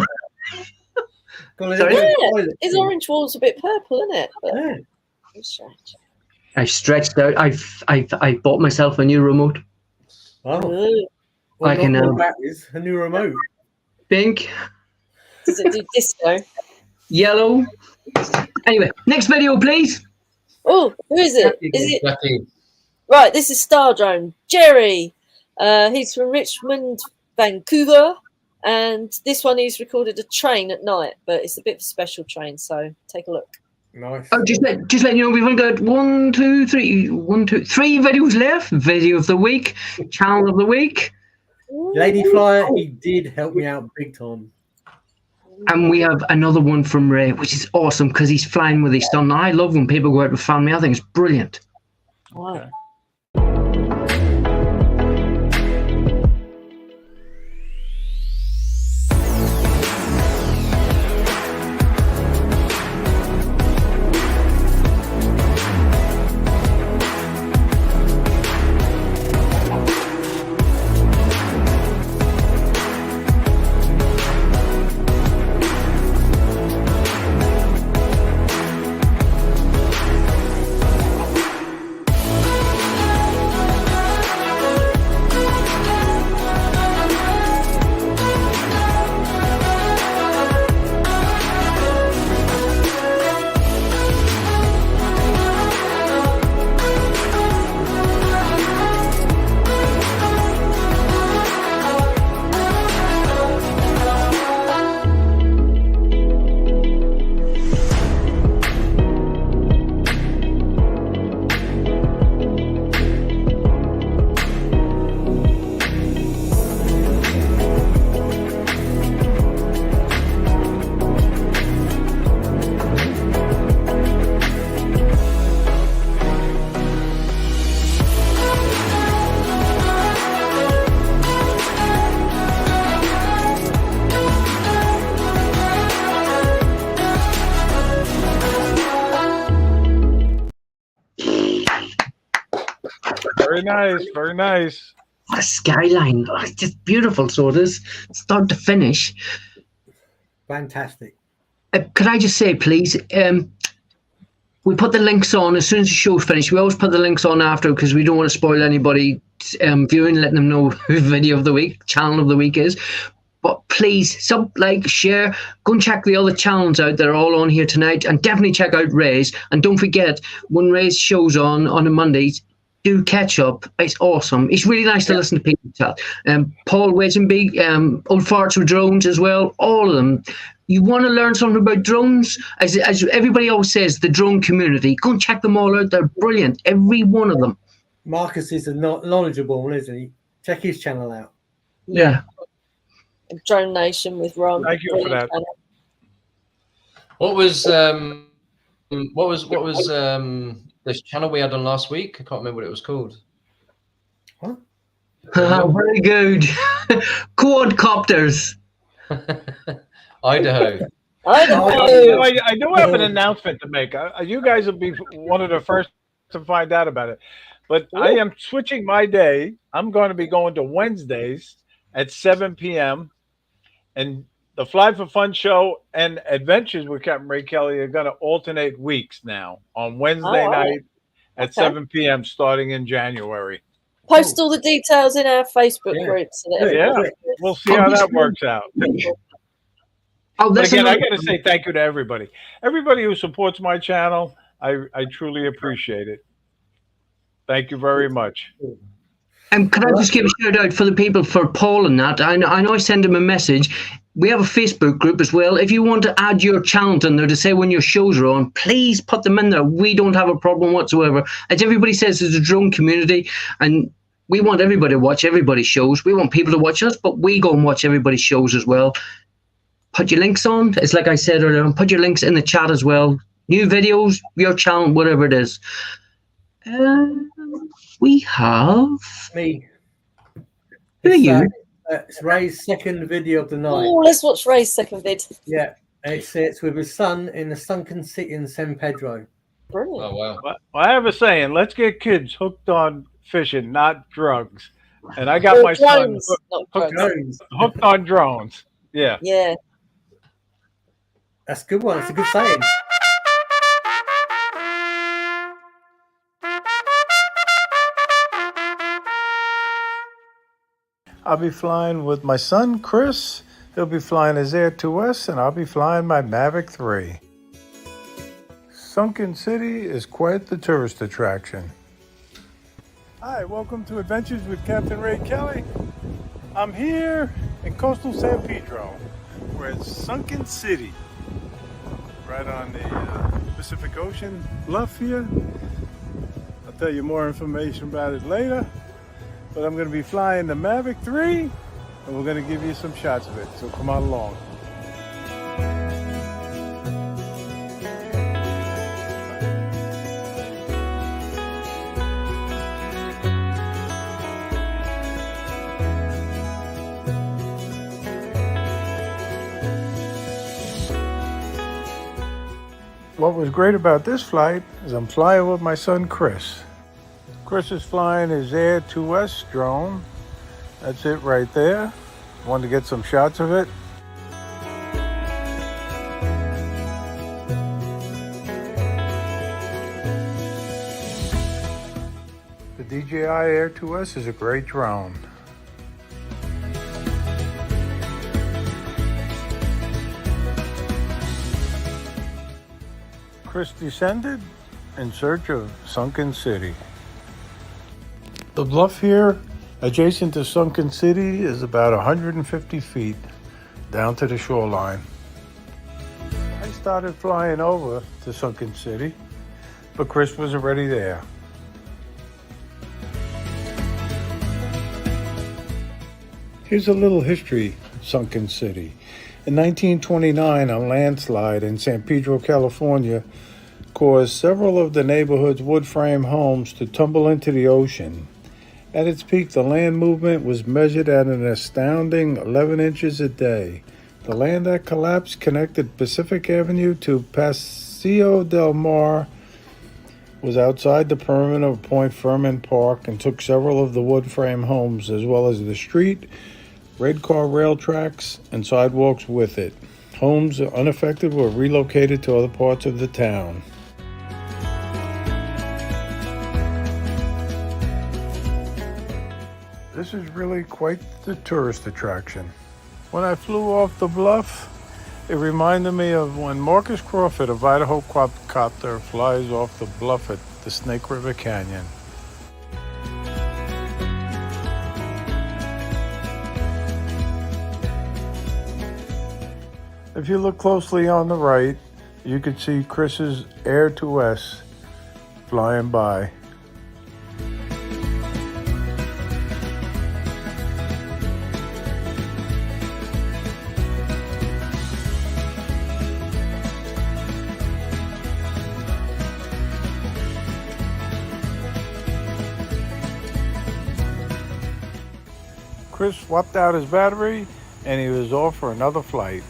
His orange wall's a bit purple, isn't it? But it's strange. I stretched out. I bought myself a new remote. Oh. I can batteries, a new remote. Pink, Does it do disco? yellow, Anyway, next video, please. Oh, who is it? Is it Jackie. right? This is Star Drone Jerry. He's from Richmond, Vancouver, and this one he's recorded a train at night, but it's a bit of a special train. So take a look. Nice. Oh, just let you know, we've only got 3 videos left. Video of the week, channel of the week. Lady Flyer, he did help me out big time. And we have another one from Ray, which is awesome because he's flying with his son. I love when people go out with family. I think it's brilliant. Wow. Very nice, very nice. What a skyline. Oh, it's just beautiful, so it is. Start to finish. Fantastic. Could I just say, please, we put the links on as soon as the show's finished. We always put the links on after because we don't want to spoil anybody viewing, letting them know who video of the week, channel of the week is. But please, share, go and check the other channels out that are all on here tonight, and definitely check out Ray's. And don't forget, when Ray's show's on a Mondays, do catch up. It's awesome. It's really nice to listen to people chat. Paul Wezenby, Old Farts with Drones as well, all of them. You want to learn something about drones? As everybody always says, the drone community, go and check them all out. They're brilliant, every one of them. Marcus is a knowledgeable one, isn't he? Check his channel out. Yeah. Drone Nation with Ron. Thank you for that. What was this channel we had on last week? I can't remember what it was called. What? Very good. Quadcopters. Idaho. I do have an announcement to make. You guys will be one of the first to find out about it. But I am switching my day. I'm going to be going to Wednesdays at 7 p.m. And the Fly for Fun show and Adventures with Captain Ray Kelly are going to alternate weeks now on Wednesday night at 7 p.m. starting in January. Post all the details in our Facebook group. So that we'll see how that works out. But again, I got to say thank you to everybody. Everybody who supports my channel, I truly appreciate it. Thank you very much. And can I just give a shout out for the people for Paul and that? I know I send him a message. We have a Facebook group as well. If you want to add your channel in there to say when your shows are on, please put them in there. We don't have a problem whatsoever. As everybody says, it's a drone community, and we want everybody to watch everybody's shows. We want people to watch us, but we go and watch everybody's shows as well. Put your links on. It's like I said earlier, put your links in the chat as well. New videos, your channel, whatever it is. We have me. Who are you? It's Ray's second video of the night. Oh, let's watch Ray's second vid. Yeah, it's with his son in the sunken city in San Pedro. Brilliant. Oh wow! Well, I have a saying: let's get kids hooked on fishing, not drugs. And I got my son hooked on drones. Yeah. Yeah. That's a good one. It's a good saying. I'll be flying with my son, Chris. He'll be flying his Air 2S, and I'll be flying my Mavic 3. Sunken City is quite the tourist attraction. Hi, welcome to Adventures with Captain Ray Kelly. I'm here in coastal San Pedro. We're at Sunken City, right on the Pacific Ocean bluff here. I'll tell you more information about it later, but I'm going to be flying the Mavic 3, and we're going to give you some shots of it, so come on along. What was great about this flight is I'm flying with my son Chris. Chris is flying his Air 2S drone. That's it right there. Wanted to get some shots of it. The DJI Air 2S is a great drone. Chris descended in search of Sunken City. The bluff here, adjacent to Sunken City, is about 150 feet down to the shoreline. I started flying over to Sunken City, but Chris was already there. Here's a little history of Sunken City. In 1929, a landslide in San Pedro, California, caused several of the neighborhood's wood frame homes to tumble into the ocean. At its peak, the land movement was measured at an astounding 11 inches a day. The land that collapsed connected Pacific Avenue to Paseo del Mar, was outside the perimeter of Point Fermin Park, and took several of the wood frame homes, as well as the street, red car rail tracks, and sidewalks with it. Homes unaffected were relocated to other parts of the town. This is really quite the tourist attraction. When I flew off the bluff, it reminded me of when Marcus Crawford of Idaho Quadcopter flies off the bluff at the Snake River Canyon. If you look closely on the right, you can see Chris's Air 2S flying by. Chris swapped out his battery and he was off for another flight.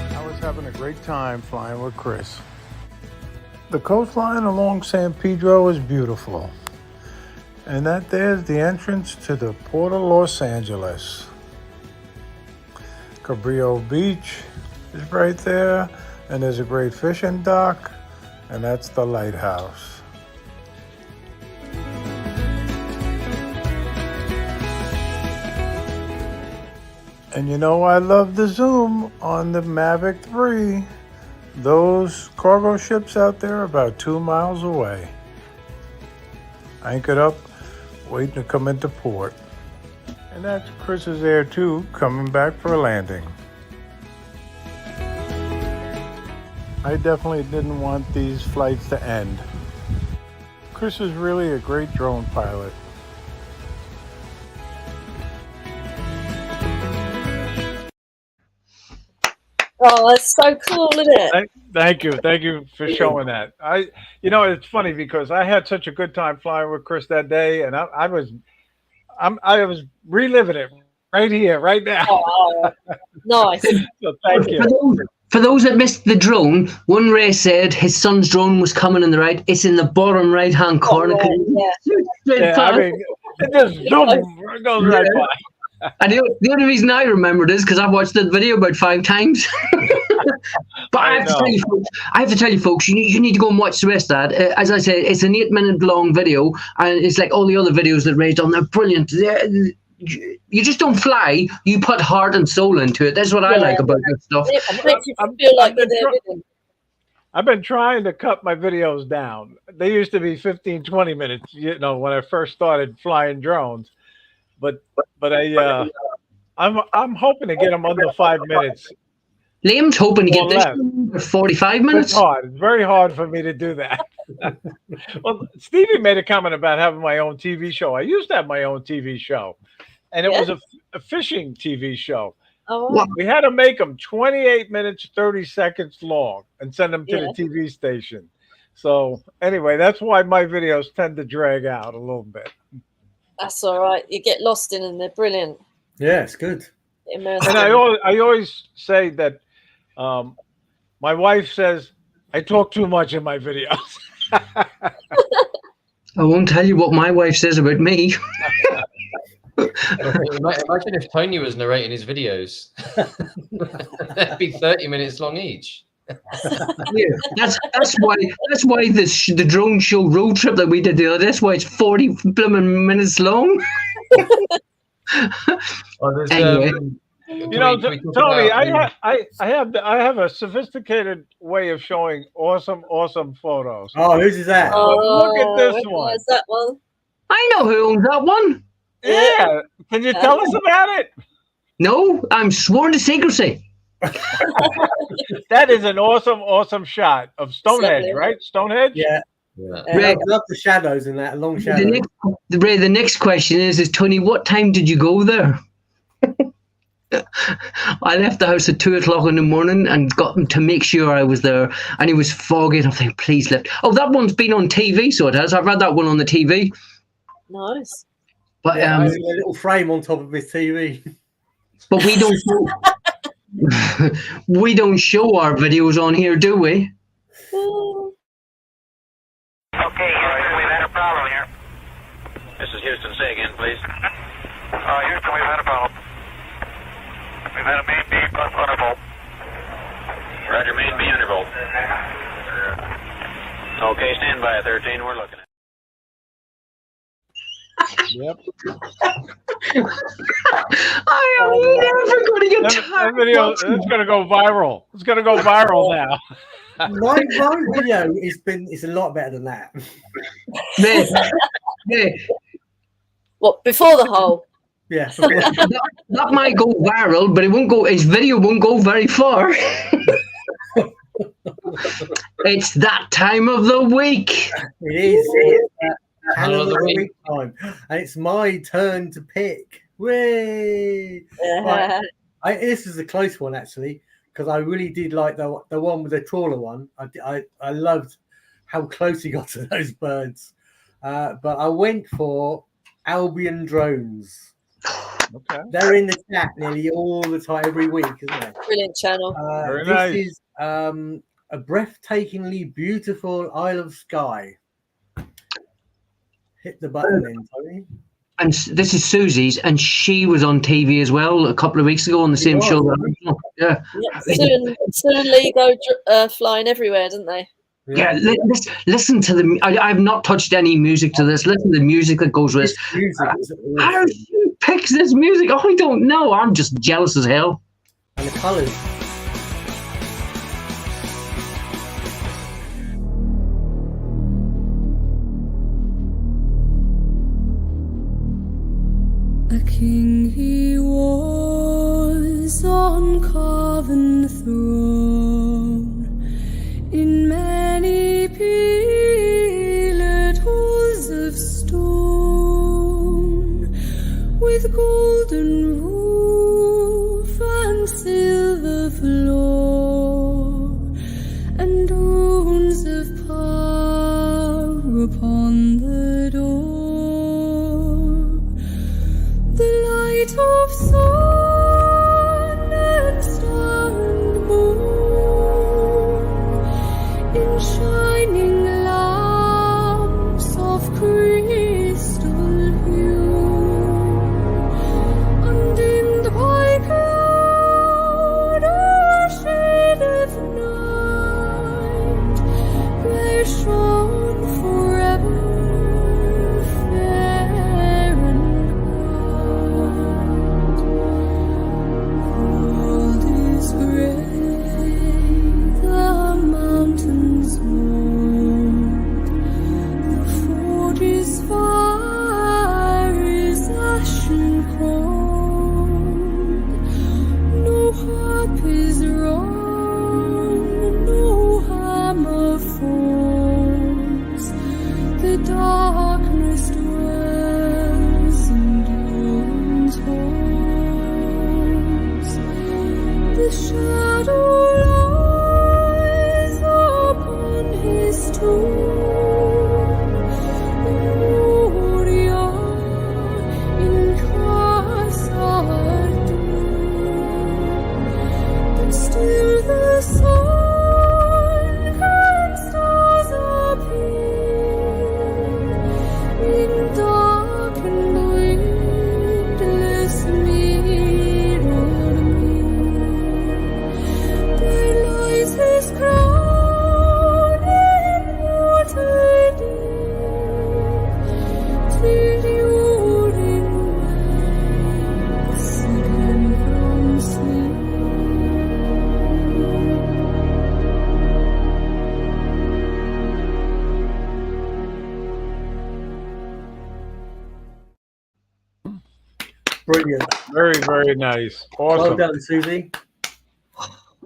I was having a great time flying with Chris. The coastline along San Pedro is beautiful. And that there's the entrance to the Port of Los Angeles. Cabrillo Beach is right there, and there's a great fishing dock, and that's the lighthouse. And you know, I love the zoom on the Mavic 3. Those cargo ships out there are about 2 miles away. Anchored up, waiting to come into port. And that's Chris's Air 2 coming back for a landing. I definitely didn't want these flights to end. Chris is really a great drone pilot. Oh, that's so cool, isn't it? Thank you for showing that. It's funny because I had such a good time flying with Chris that day, and I was reliving it right here, right now. Oh, nice. So thank you. For those that missed the drone, one Ray said his son's drone was coming in the right. It's in the bottom right-hand corner. Yeah. I mean, it just goes right by. And the only reason I remember this because I've watched the video about 5 times. But I have to tell you, folks, you need to go and watch the rest of that. As I said, it's an 8-minute long video, and it's like all the other videos that Ray's done. They're brilliant. You just don't fly. You put heart and soul into it. That's what I like about this stuff. It makes you feel like you're there with him. I've been trying to cut my videos down. They used to be 15, 20 minutes, when I first started flying drones. But I'm hoping to get them under 5 minutes. Liam's hoping to get this for 45 minutes. It's hard. It's very hard for me to do that. Well, Stevie made a comment about having my own TV show. I used to have my own TV show, and it was a fishing TV show. Oh, wow. We had to make them 28 minutes, 30 seconds long and send them to the TV station. So anyway, that's why my videos tend to drag out a little bit. That's all right. You get lost in them. They're brilliant. Yeah, it's good. And I always say that my wife says I talk too much in my videos. I won't tell you what my wife says about me. Imagine if Tony was narrating his videos. That'd be 30 minutes long each. Yeah, that's why the drone show road trip that we did the other day, that's why it's 40 blooming minutes long. Anyway. Tony, I have a sophisticated way of showing awesome photos. Oh, whose is that? Look at this one. Is that one? I know who owns that one. Yeah. Can you tell us about it? No, I'm sworn to secrecy. That is an awesome shot of Stonehenge, right? Stonehenge? Yeah. Ray, I love the shadows in that, long shadows. The next question is Tony, what time did you go there? I left the house at 2:00 in the morning and got him to make sure I was there, and it was foggy. And I'm thinking, please lift. Oh, that one's been on TV, so it has. I've read that one on the TV. Nice. But a little frame on top of his TV. But we don't. We don't show our videos on here, do we? Okay, Houston, we've had a problem here. This is Houston. Say again, please. Houston, we've had a problem. We've had a main B plus undervolt. Roger, main B undervolt. Okay, stand by, 13. We're looking at it. Yep. I am never going to get tired. That video, it's going to go viral. It's going to go viral now. My video is a lot better than that. Yeah. What, before the hole? Yeah. that might go viral, but it won't go. His video won't go very far. It's that time of the week. It is. Halloween time, and it's my turn to pick. Way. Right. This is a close one actually, because I really did like the one with the trawler one. I loved how close he got to those birds, but I went for Albion Drones. Okay. They're in the chat nearly all the time, every week, isn't they? Brilliant channel. Very this nice. is a breathtakingly beautiful Isle of Skye. Hit the button then, Tony. And this is Susie's, and she was on TV as well a couple of weeks ago on the same show. Yeah. Soon Lee go flying everywhere, didn't they? Yeah, listen to the. I've not touched any music to this. Listen to the music that goes with this. How she picks this music? Oh, I don't know. I'm just jealous as hell. And the colours. A king he was on carven throne, in many pillared halls of stone, with golden roof and silver floor, and runes of power upon the door. The light of sun and star and moon, in shining lamps of crystal hue, and The shadow lies upon his tomb. Gloria in casa but still the sun and stars appear in dark and windless mirror mirror. There lies his crown in water deep, till the urim wakes again from sleep. Brilliant. Very, very nice. Well Awesome. done, Susie.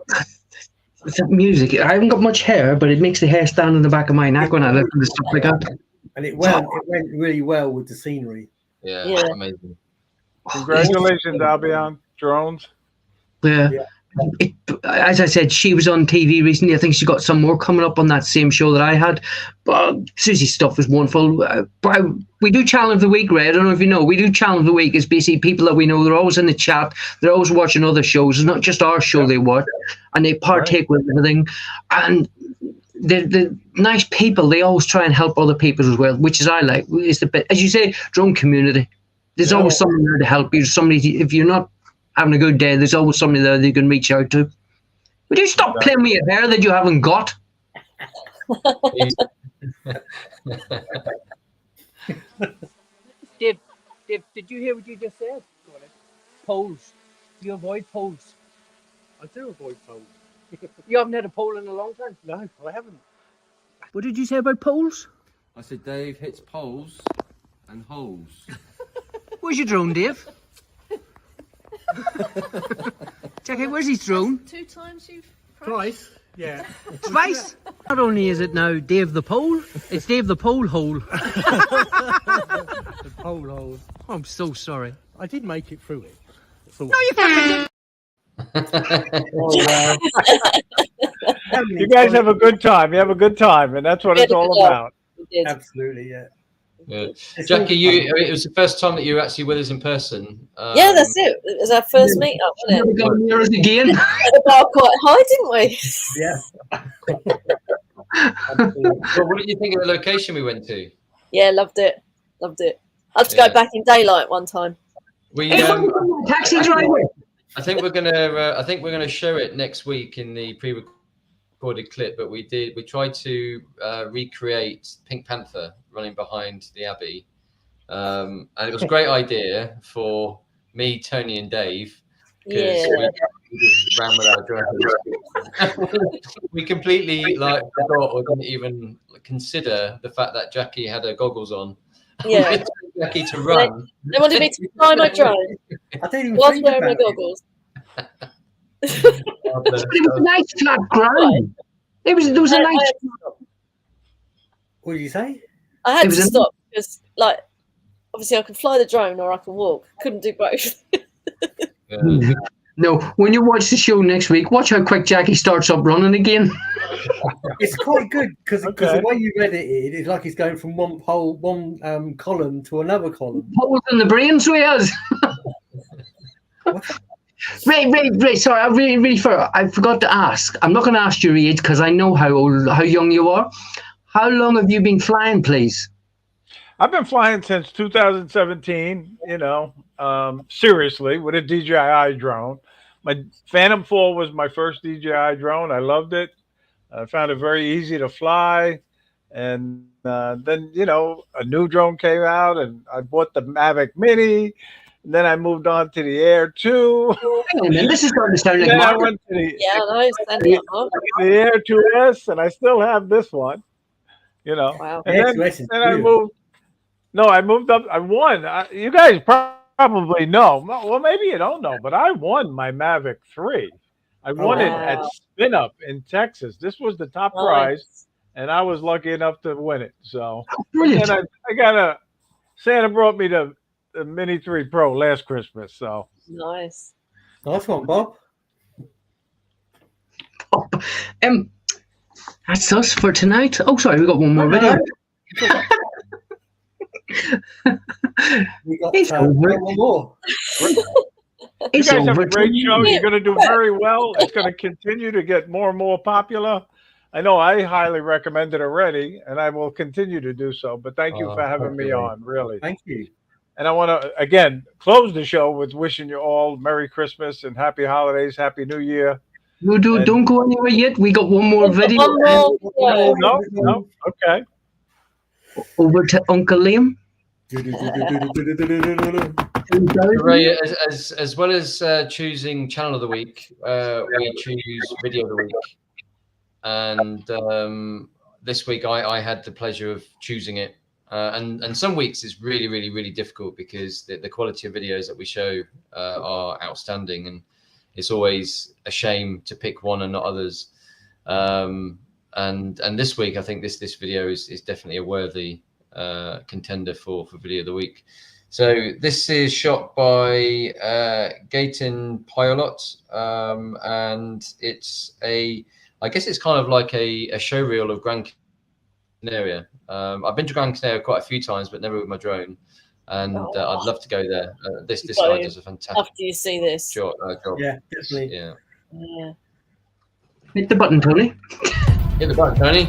That music. I haven't got much hair, but it makes the hair stand on the back of my neck when I listen to stuff like that. And it went really well with the scenery. Yeah, Yeah. amazing. Congratulations, Albion Drones. Yeah. As I said, she was on TV recently. I think she got some more coming up on that same show that I had. But Susie's stuff was wonderful. We do Channel of the Week, Ray. I don't know if you know. We do Channel of the Week. It's basically people that we know. They're always in the chat. They're always watching other shows. It's not just our show they watch. And they partake with everything. And the nice people, they always try and help other people as well, which is I like. Is the bit, as you say, drone community. There's always someone there to help you. Somebody, if you're not having a good day, there's always somebody there that you can reach out to. Would you stop playing with your hair that you haven't got? Dave, did you hear what you just said? Polls. You avoid polls. I do avoid polls. You haven't had a poll in a long time. No, I haven't. What did you say about polls? I said Dave hits poles and holes. Where's your drone, Dave? Jackie, where's his drone? 2 times you've Twice? Yeah. Twice. Not only is it now Dave the Pole, it's Dave the Pole Hole. The pole hole. I'm so sorry. I did make it through it. So No, you fucking Oh, wow. You guys have a good time. You have a good time, and that's what it's all about. did. Absolutely, yeah. Yeah. Jackie, it was the first time that you were actually with us in person. Yeah, that's it. It was our first meet up, wasn't it? Never got near us again. At the bar quite high, didn't we? Yeah. Well, what did you think of the location we went to? Yeah, loved it. Loved it. I had to go back in daylight one time. We, Taxi driver. I think we're gonna show it next week in the pre-recorded clip. But we tried to recreate Pink Panther running behind the Abbey, and it was a great idea for me, Tony, and Dave. Yeah. We just ran with our drones. We completely forgot or didn't even consider the fact that Jackie had her goggles on. Yeah. Jackie to run. They wanted me to fly my drone I didn't even whilst think wearing my about it. goggles. It was a nice flat ground. There was a nice. What did you say? I had It was to a- stop because, obviously I could fly the drone or I can walk. Couldn't do both. Yeah. No, when you watch the show next week, watch how quick Jackie starts up running again. It's quite good because Okay. the way you read it, it's like he's going from one column to another column. Holes in the brain, so he has. Ray, sorry, I forgot to ask. I'm not going to ask your age because I know how young you are. How long have you been flying, please? I've been flying since 2017, seriously, with a DJI drone. My Phantom 4 was my first DJI drone. I loved it. I found it very easy to fly. And then, a new drone came out, and I bought the Mavic Mini. And then I moved on to the Air 2. Hang on a minute, this is starting to sound like Then I Mark. went to the, Yeah, I know. Standing up, Mark. the Air 2S, and I still have this one, Wow. And Air then, 2S is then I beautiful. moved. No, I moved up. I won. You guys probably know. Well, maybe you don't know, but I won my Mavic 3. I won it at wow. Spin Up in Texas. This was the top prize, and I was lucky enough to win it. So, Brilliant. and I got Santa brought me the Mini 3 Pro last Christmas. So, Nice. Nice one, Bob. That's us for tonight. Oh, sorry, we got one more video. We got It's over. one more. You It's guys have over. a great show. You're going to do very well. It's going to continue to get more and more popular. I know I highly recommend it already, and I will continue to do so. But thank you for having me on, really. Thank you. And I want to, again, close the show with wishing you all Merry Christmas and Happy Holidays, Happy New Year. No, don't go anywhere yet. We got one more video. No? Okay. Over to Uncle Liam. Ray, as well as choosing channel of the week, we choose video of the week. And this week I had the pleasure of choosing it. And some weeks it's really, really, really difficult because the quality of videos that we show are outstanding, and it's always a shame to pick one and not others. And this week I think this video is definitely a worthy contender for video of the week. So this is shot by Gaten Pilot, and it's I guess it's kind of like a show reel of Gran Canaria. I've been to Gran Canaria quite a few times, but never with my drone, and I'd love to go there. This guy does a fantastic. After you see this, job. Yeah, definitely. Yeah. Hit the button, Tony. Hit the button, Tony.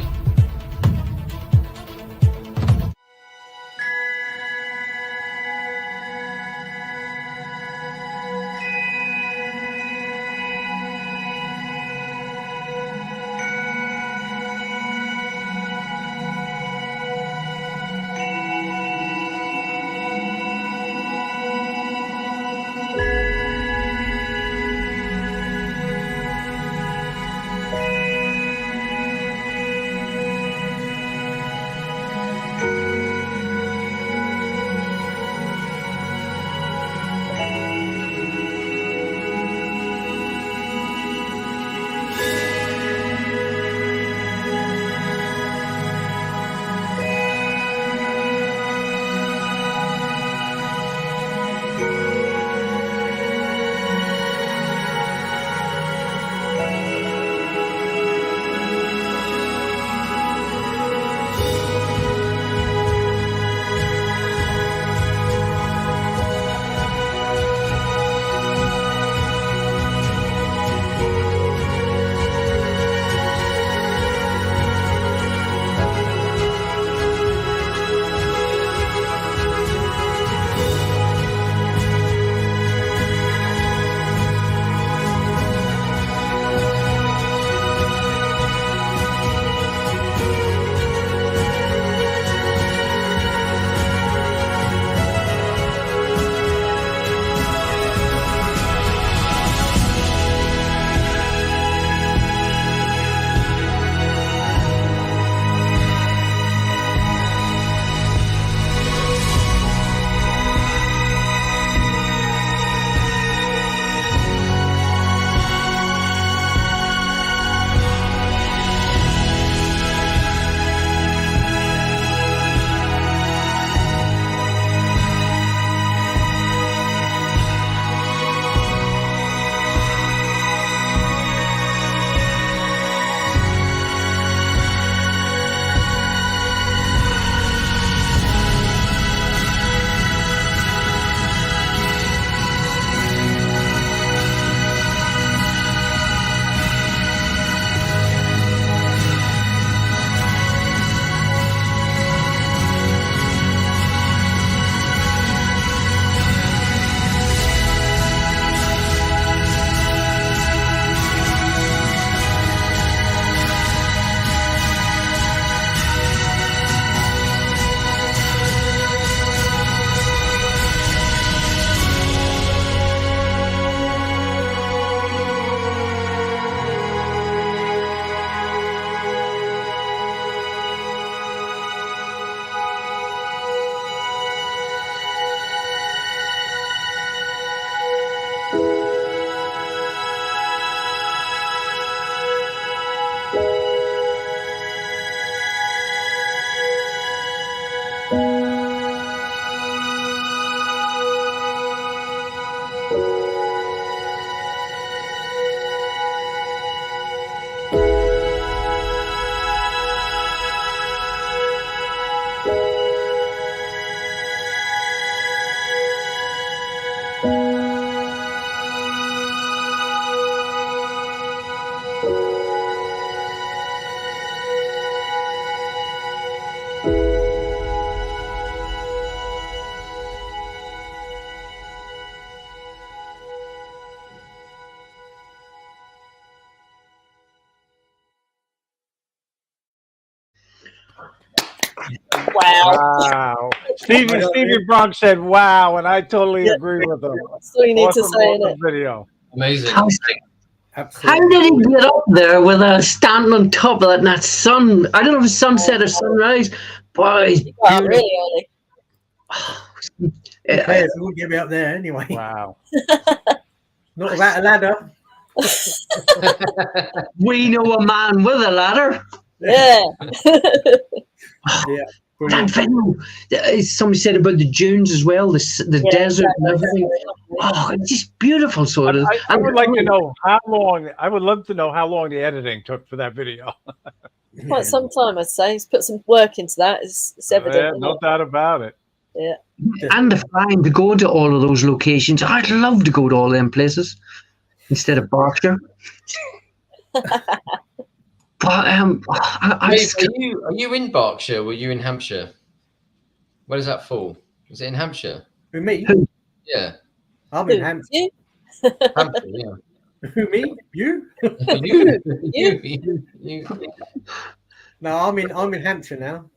Wow. Stevie Bronx said, wow, and I totally agree with him. That's all you need to Awesome, say in awesome it. video. Amazing. How Absolutely. did he get up there with a standing on top of that, and that sun? I don't know if it's sunset or sunrise, but it's Wow, really early. Who cares? We wouldn't get me up there anyway. Wow. Not without a ladder. we know a man with a ladder. Yeah. Yeah. That venue, somebody said about the dunes as well, the desert and everything. Oh, it's just beautiful, sort of. I would like to know how long. I would love to know how long the editing took for that video. Quite some time, I'd say. He's put some work into that. It's evident. Yeah, isn't no it? doubt about it. Yeah. And the flying to go to all of those locations. I'd love to go to all them places instead of Berkshire. But Dave, are you in Berkshire? Were you in Hampshire? Where does that fall? Is it in Hampshire? Who, me? Yeah. I'm in Hampshire. You? Hampshire, yeah. Who, me? You? You. No, I'm in Hampshire now.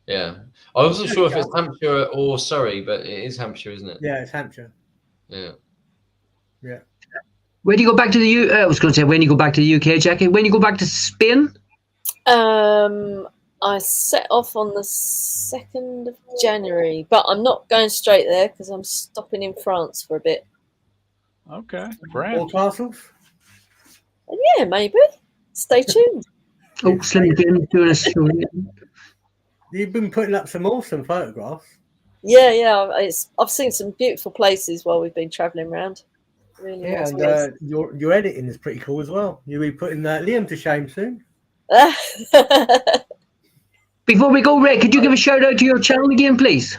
Yeah. I wasn't sure if it's Hampshire or Surrey, but it is Hampshire, isn't it? Yeah, it's Hampshire. Yeah. Yeah. when do you go back to the U? I was going to say when you go back to the UK, Jackie. When you go back to Spain? I set off on the 2nd of January, but I'm not going straight there because I'm stopping in France for a bit. Okay, All France. castles. And yeah, maybe. Stay tuned. Oh, Slim Jim doing a show. You've been putting up some awesome photographs. Yeah. I've seen some beautiful places while we've been travelling around. Really Yeah, nice and place. your editing is pretty cool as well. You'll be putting Liam to shame soon. Before we go, Ray, could you give a shout out to your channel again, please?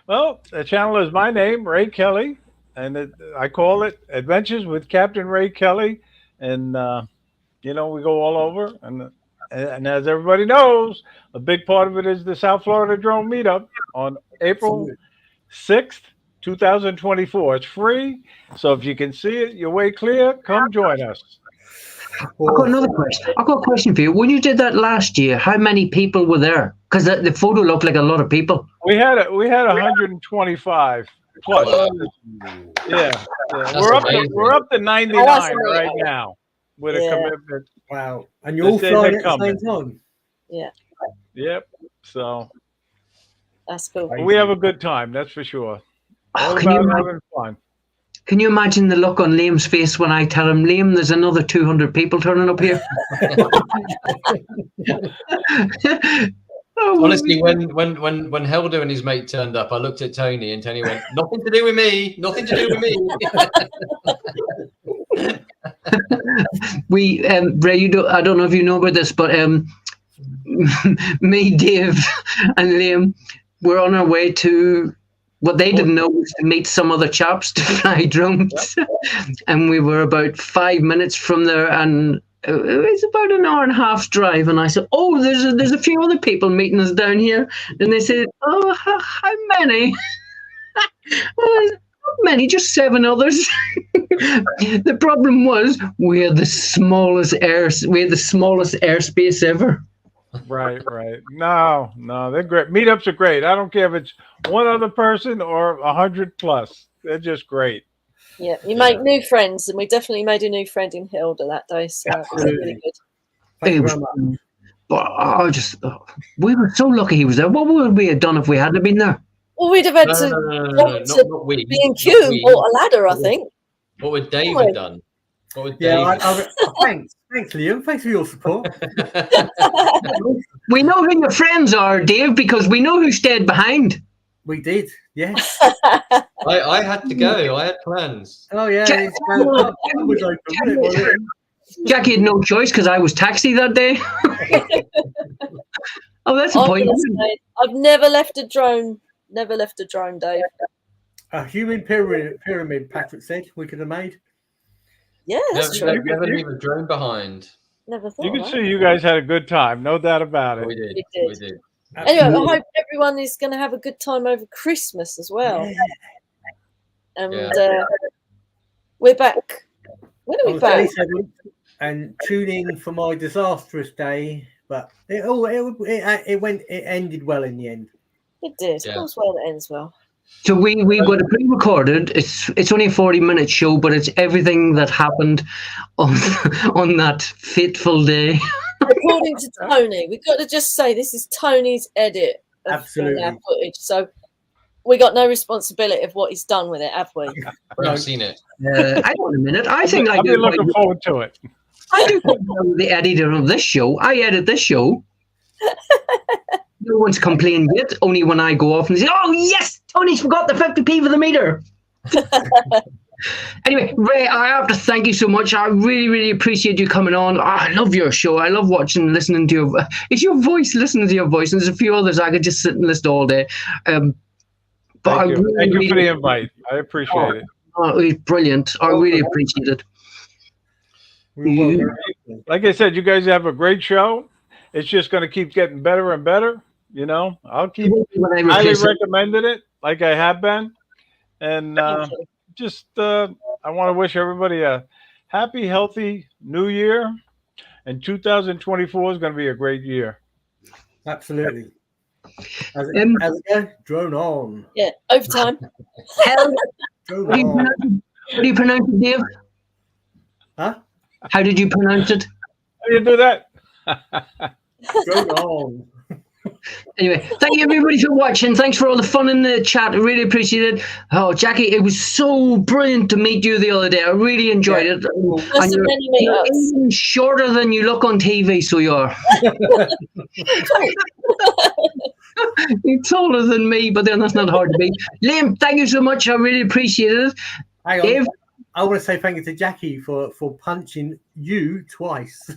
Well, the channel is my name, Ray Kelly, and I call it Adventures with Captain Ray Kelly. And, we go all over. And as everybody knows, a big part of it is the South Florida Drone Meetup on April 6th, 2024. It's free. So if you can see it, your way clear, come join us. I've got another question. I've got a question for you. When you did that last year, how many people were there? Because the photo looked like a lot of people. We had 125 plus. Yeah. We're up to 99 right now with a commitment. Wow. And you're all flying at the same time. Yeah. Yep. So that's cool. We have a good time, that's for sure. All Can you about having fun. Can you imagine the look on Liam's face when I tell him, Liam, there's another 200 people turning up here? Honestly, when Helder and his mate turned up, I looked at Tony and Tony went, "Nothing to do with me. Nothing to do with me." We, Ray, I don't know if you know about this, but me, Dave, and Liam were on our way to. What they didn't know was to meet some other chaps to fly drones. And we were about 5 minutes from there, and it was about an hour and a half drive. And I said, "Oh, there's a few other people meeting us down here." And they said, "Oh, how many?" Not many, just 7 others. The problem was we had the smallest airspace ever. Right. No, they're great. Meetups are great. I don't care if it's one other person or 100 plus. They're just great. Yeah, you make new friends, and we definitely made a new friend in Hilda that day, so it was really good. Thank you very much. But we were so lucky he was there. What would we have done if we hadn't been there? Well, we'd have had No, to no, no, no, walk no, to not we. B&Q Not and we. bought a ladder, I think. What would Dave have done? What would Dave? Yeah, thanks, Liam. Thanks for your support. We know who your friends are, Dave, because we know who stayed behind. We did, yes. I had to go. I had plans. Oh yeah, Jack- it was open, wasn't it? Jackie had no choice because I was taxi that day. Oh, that's a I'm point. gonna say, I've never left a drone. Never left a drone, Dave. A human pyramid, Patrick said we could have made. Yeah, that's true. Never leave a drone behind. Never thought. You can of that. see you guys had a good time. No doubt about it. We did. We did. We did. Anyway, I hope everyone is going to have a good time over Christmas as well. And we're back. When are we On back? day 7, and tune in for my disastrous day but it ended well in the end. It did. Yeah. All's well that ends well. So we got it pre-recorded. It's only a 40-minute show, but it's everything that happened on that fateful day. According to Tony, we've got to just say this is Tony's edit of Absolutely. our footage. So we got no responsibility of what he's done with it, have we? I haven't seen it. Hang on a minute. I think I've been looking forward to it. I do think I'm the editor of this show. I edit this show. No one's complained yet. Only when I go off and say, "Oh yes, Tony's forgot the 50p for the meter." Anyway, Ray, I have to thank you so much. I really, really appreciate you coming on. I love your show. I love watching and listening to your. It's your voice, listening to your voice. And there's a few others I could just sit and listen all day. But Thank you. Thank you for the invite. I appreciate it. Oh, it was brilliant. I really appreciate it. Like I said, you guys have a great show. It's just going to keep getting better and better. You know, I'll keep highly recommending it like I have been. And I want to wish everybody a happy, healthy new year. And 2024 is going to be a great year. Absolutely. As drone on. Yeah, overtime. Hell, Drone how on. do you pronounce it, Dave? Huh? How did you pronounce it? How do you do that? Drone on. Anyway, thank you everybody for watching. Thanks for all the fun in the chat. I really appreciate it. Oh, Jackie, it was so brilliant to meet you the other day. I really enjoyed it. And you're even shorter than you look on TV, so you are. You're taller than me, but then that's not hard to beat. Liam, thank you so much. I really appreciate it. Hang on. Dave? I want to say thank you to Jackie for punching you twice.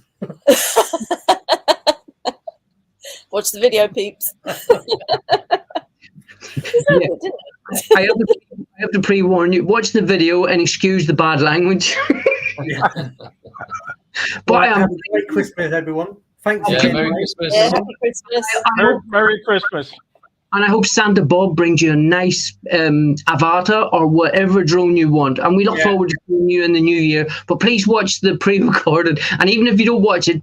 Watch the video, peeps. Yeah. I have to pre-warn you. Watch the video and excuse the bad language. But have a great Christmas, everyone. Thanks Yeah, again. Merry mate. Christmas. Yeah, happy Christmas. Merry Christmas. And I hope Santa Bob brings you a nice avatar or whatever drone you want. And we look forward to seeing you in the new year. But please watch the pre-recorded. And even if you don't watch it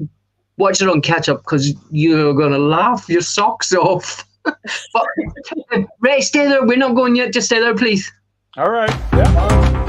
on catch-up because you're going to laugh your socks off. But Ray, stay there. We're not going yet. Just stay there, please. All right. Yeah.